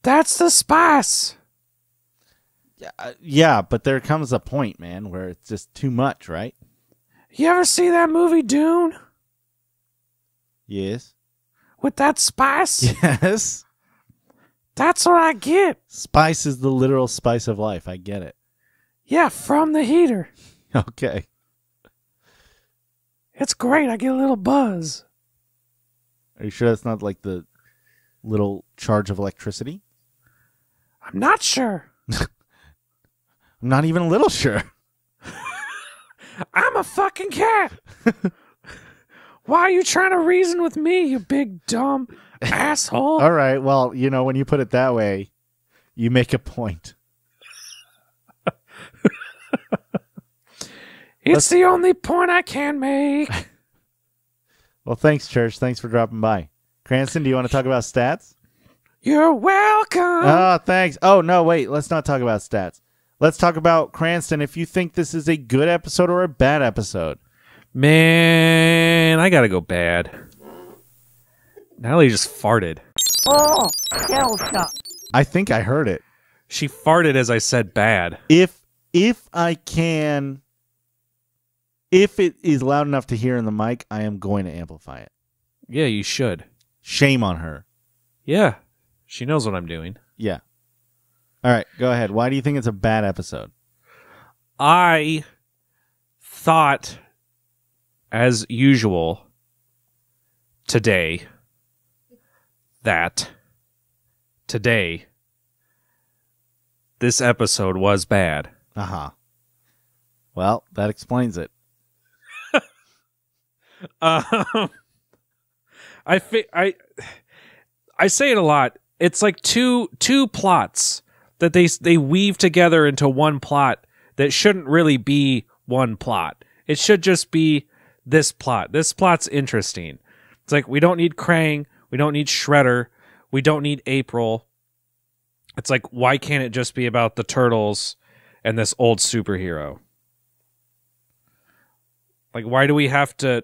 That's the spice. Yeah, but there comes a point, man, where it's just too much, right? You ever see that movie Dune? Yes. With that spice? Yes. That's what I get. Spice is the literal spice of life. I get it. Yeah, from the heater. Okay. It's great. I get a little buzz. Are you sure that's not like the little charge of electricity? I'm not sure. I'm not even a little sure. I'm a fucking cat. Why are you trying to reason with me, you big dumb asshole? All right. Well, you know, when you put it that way, you make a point. It's the only point I can make. Well, thanks, Church. Thanks for dropping by. Cranston, do you want to talk about stats? You're welcome. Oh, thanks. Oh, no, wait. Let's not talk about stats. Let's talk about Cranston if you think this is a good episode or a bad episode. Man, I gotta go bad. Natalie just farted. Oh, shell shock. I think I heard it. She farted as I said bad. If I can, if it is loud enough to hear in the mic, I am going to amplify it. Yeah, you should. Shame on her. Yeah, she knows what I'm doing. Yeah. All right, go ahead. Why do you think it's a bad episode? I thought, as usual, today, this episode was bad. Uh-huh. Well, that explains it. I say it a lot. It's like two plots that they weave together into one plot that shouldn't really be one plot. It should just be this plot. This plot's interesting. It's like we don't need Krang, we don't need Shredder, we don't need April. It's like, why can't it just be about the Turtles and this old superhero? Like, why do we have to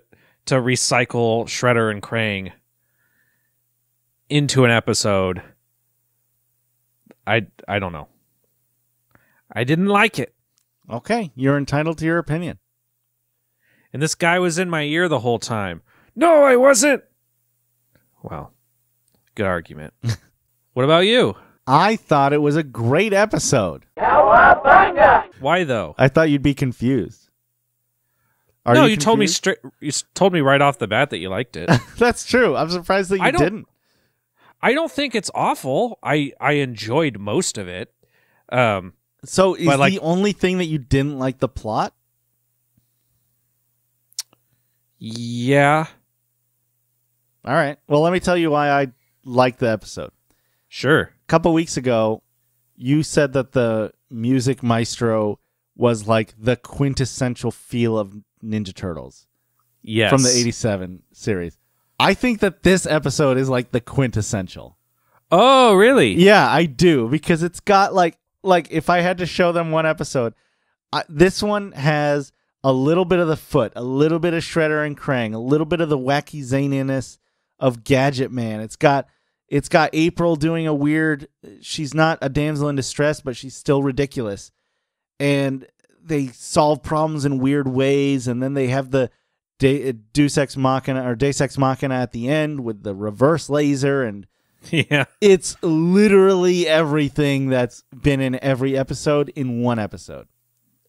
recycle Shredder and Krang into an episode? I don't know. I didn't like it. Okay, you're entitled to your opinion. And this guy was in my ear the whole time. No, I wasn't. Well, good argument. What about you? I thought it was a great episode. Cowabunga! Why though? I thought you'd be confused. No, you told me straight. You told me right off the bat that you liked it. That's true. I'm surprised that you didn't. I don't think it's awful. I enjoyed most of it. So is the only thing that you didn't like the plot? Yeah. All right. Well, let me tell you why I liked the episode. Sure. A couple weeks ago, you said that the music maestro was like the quintessential feel of Ninja Turtles. Yes. From the 87 series. I think that this episode is like the quintessential. Oh, really? Yeah, I do. Because it's got like if I had to show them one episode, this one has a little bit of the Foot, a little bit of Shredder and Krang, a little bit of the wacky zaniness of Gadget Man. It's got It's got April doing a weird. She's not a damsel in distress, but she's still ridiculous. And they solve problems in weird ways, and then they have the Deus Ex Machina at the end with the reverse laser, and yeah, it's literally everything that's been in every episode in one episode.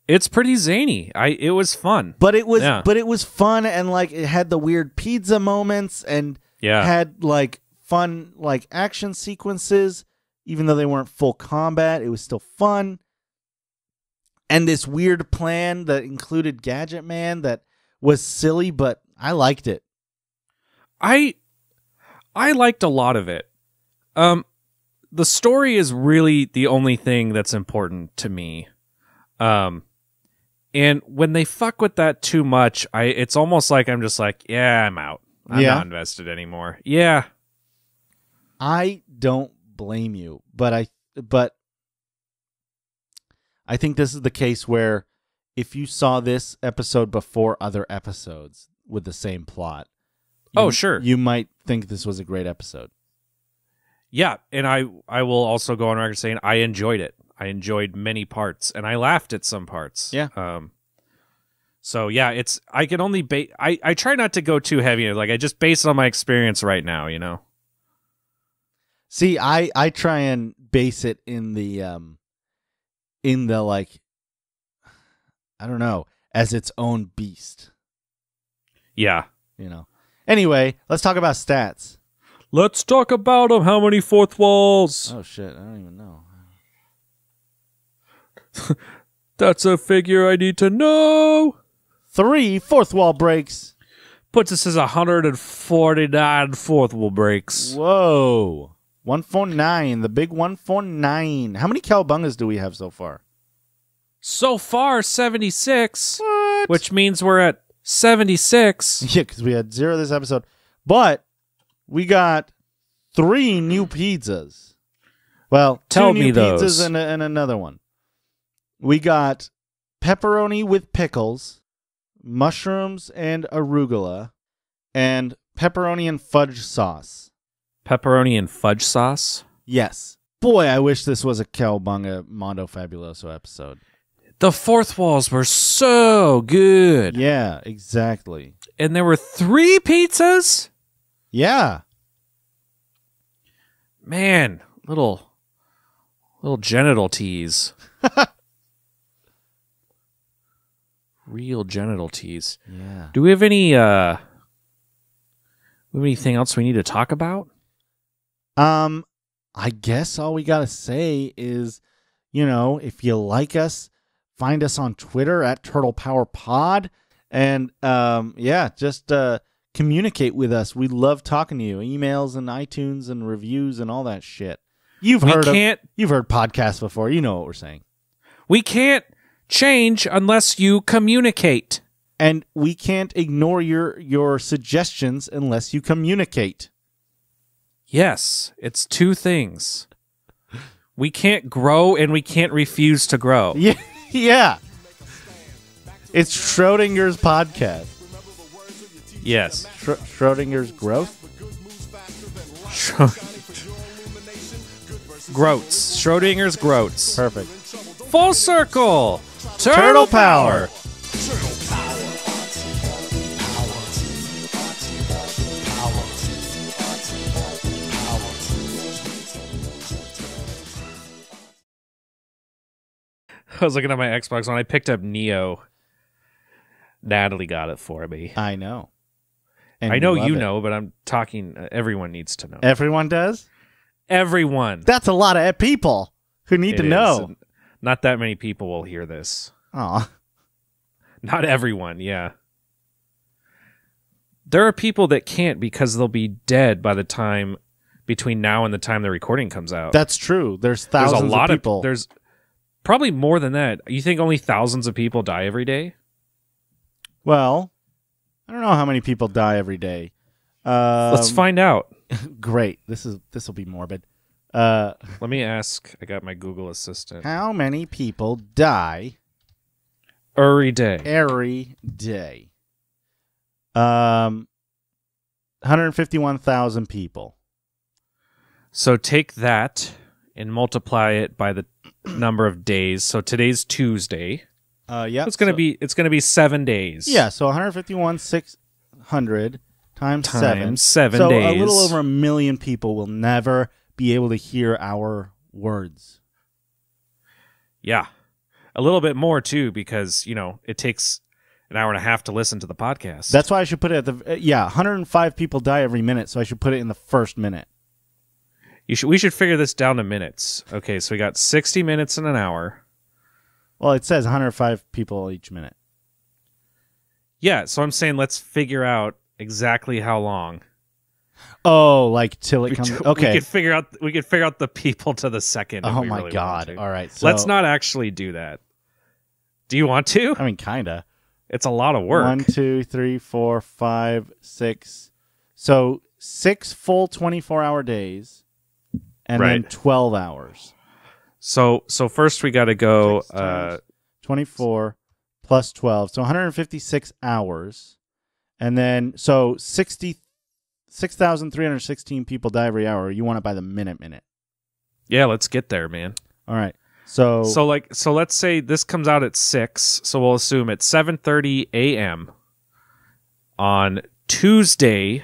It's pretty zany. It was fun, but it was fun, and like it had the weird pizza moments, and had like fun like action sequences, even though they weren't full combat. It was still fun. And this weird plan that included Gadget Man that was silly, but I liked it. I liked a lot of it. The story is really the only thing that's important to me. And when they fuck with that too much, it's almost like I'm just like, yeah, I'm out. I'm not invested anymore. Yeah. I don't blame you, but I think this is the case where if you saw this episode before other episodes with the same plot, sure, you might think this was a great episode. Yeah, and I will also go on record saying I enjoyed it. I enjoyed many parts, and I laughed at some parts. Yeah. So yeah, I can only I try not to go too heavy. Like I just base it on my experience right now, you know. See, I try and base it in the like, I don't know, as its own beast. Yeah. You know. Anyway, let's talk about stats. Let's talk about them. How many fourth walls? Oh, shit. I don't even know. That's a figure I need to know. 3 fourth wall breaks. Puts us as 149 fourth wall breaks. Whoa. 149. The big 149. How many Cowabungas do we have so far? So far, 76. What? Which means we're at 76. Yeah, because we had 0 this episode. But we got 3 new pizzas. Well, tell 2 me new those. pizzas and another one. We got pepperoni with pickles, mushrooms and arugula, and pepperoni and fudge sauce. Pepperoni and fudge sauce? Yes. Boy, I wish this was a Cowabunga Mondo Fabuloso episode. The fourth walls were so good. Yeah, exactly. And there were 3 pizzas? Yeah. Man, little genital tease. Real genital tease. Yeah. Do we have anything else we need to talk about? I guess all we gotta say is, if you like us, find us on Twitter at Turtle Power Pod, and just communicate with us. We love talking to you. Emails and iTunes and reviews and all that shit. You've heard podcasts before. You know what we're saying. We can't change unless you communicate. And we can't ignore your suggestions unless you communicate. Yes, it's 2 things. We can't grow and we can't refuse to grow. Yeah. It's Schrodinger's podcast. Yes. Schrodinger's growth? Groats. Schrodinger's groats. Perfect. Full circle. Turtle power. I was looking at my Xbox when I picked up Neo. Natalie got it for me. I know. And I know you it. know, but I'm talking. Everyone needs to know. Everyone does? Everyone. That's a lot of people who need to know. Not that many people will hear this. Aw. Not everyone, yeah. There are people that can't because they'll be dead by the time between now and the time the recording comes out. That's true. There's thousands of people. There's probably more than that. You think only thousands of people die every day? Well, I don't know how many people die every day. Let's find out. Great. This will be morbid. Let me ask. I got my Google Assistant. How many people die every day? Every day. 151,000 people. So take that and multiply it by the number of days. So today's Tuesday. Yeah. It's gonna be 7 days. Yeah, so 151,600 times 7. 7 so days. A little over 1 million people will never be able to hear our words. Yeah. A little bit more too, because, it takes an hour and a half to listen to the podcast. That's why I should put it at the 105 people die every minute, so I should put it in the first minute. We should figure this down to minutes. Okay, so we got 60 minutes and an hour. Well, it says 105 people each minute. Yeah, so I'm saying let's figure out exactly how long. Oh, like till it comes. Okay, we could figure out the people to the second. Oh if we my really god! want to. All right, so let's not actually do that. Do you want to? I mean, kinda. It's a lot of work. 1, 2, 3, 4, 5, 6. So 6 full 24-hour days, and then 12 hours. So first we got to go 24 plus 12, so 156 hours, and then so 6,316 people die every hour. You want it by the minute. Yeah, let's get there, man. All right. So let's say this comes out at 6, so we'll assume it's 7:30 a.m. on Tuesday,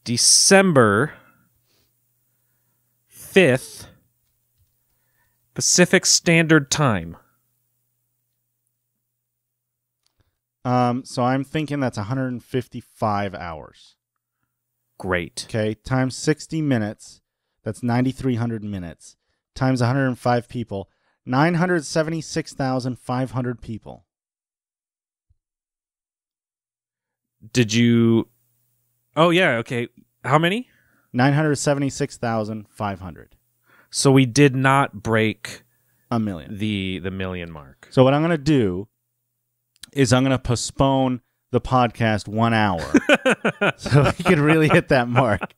December 5th, Pacific Standard Time. So I'm thinking that's 155 hours. Great. Okay, times 60 minutes, that's 9,300 minutes. Times 105 people, 976,500 people. Did you... Oh, yeah, okay. How many? 976,500. So we did not break... 1 million. The million mark. So what I'm going to do is I'm going to postpone the podcast 1 hour so we can really hit that mark.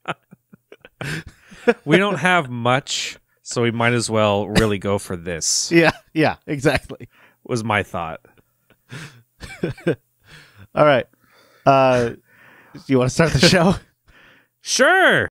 We don't have much... So we might as well really go for this. Yeah, exactly. Was my thought. All right. Do you want to start the show? Sure.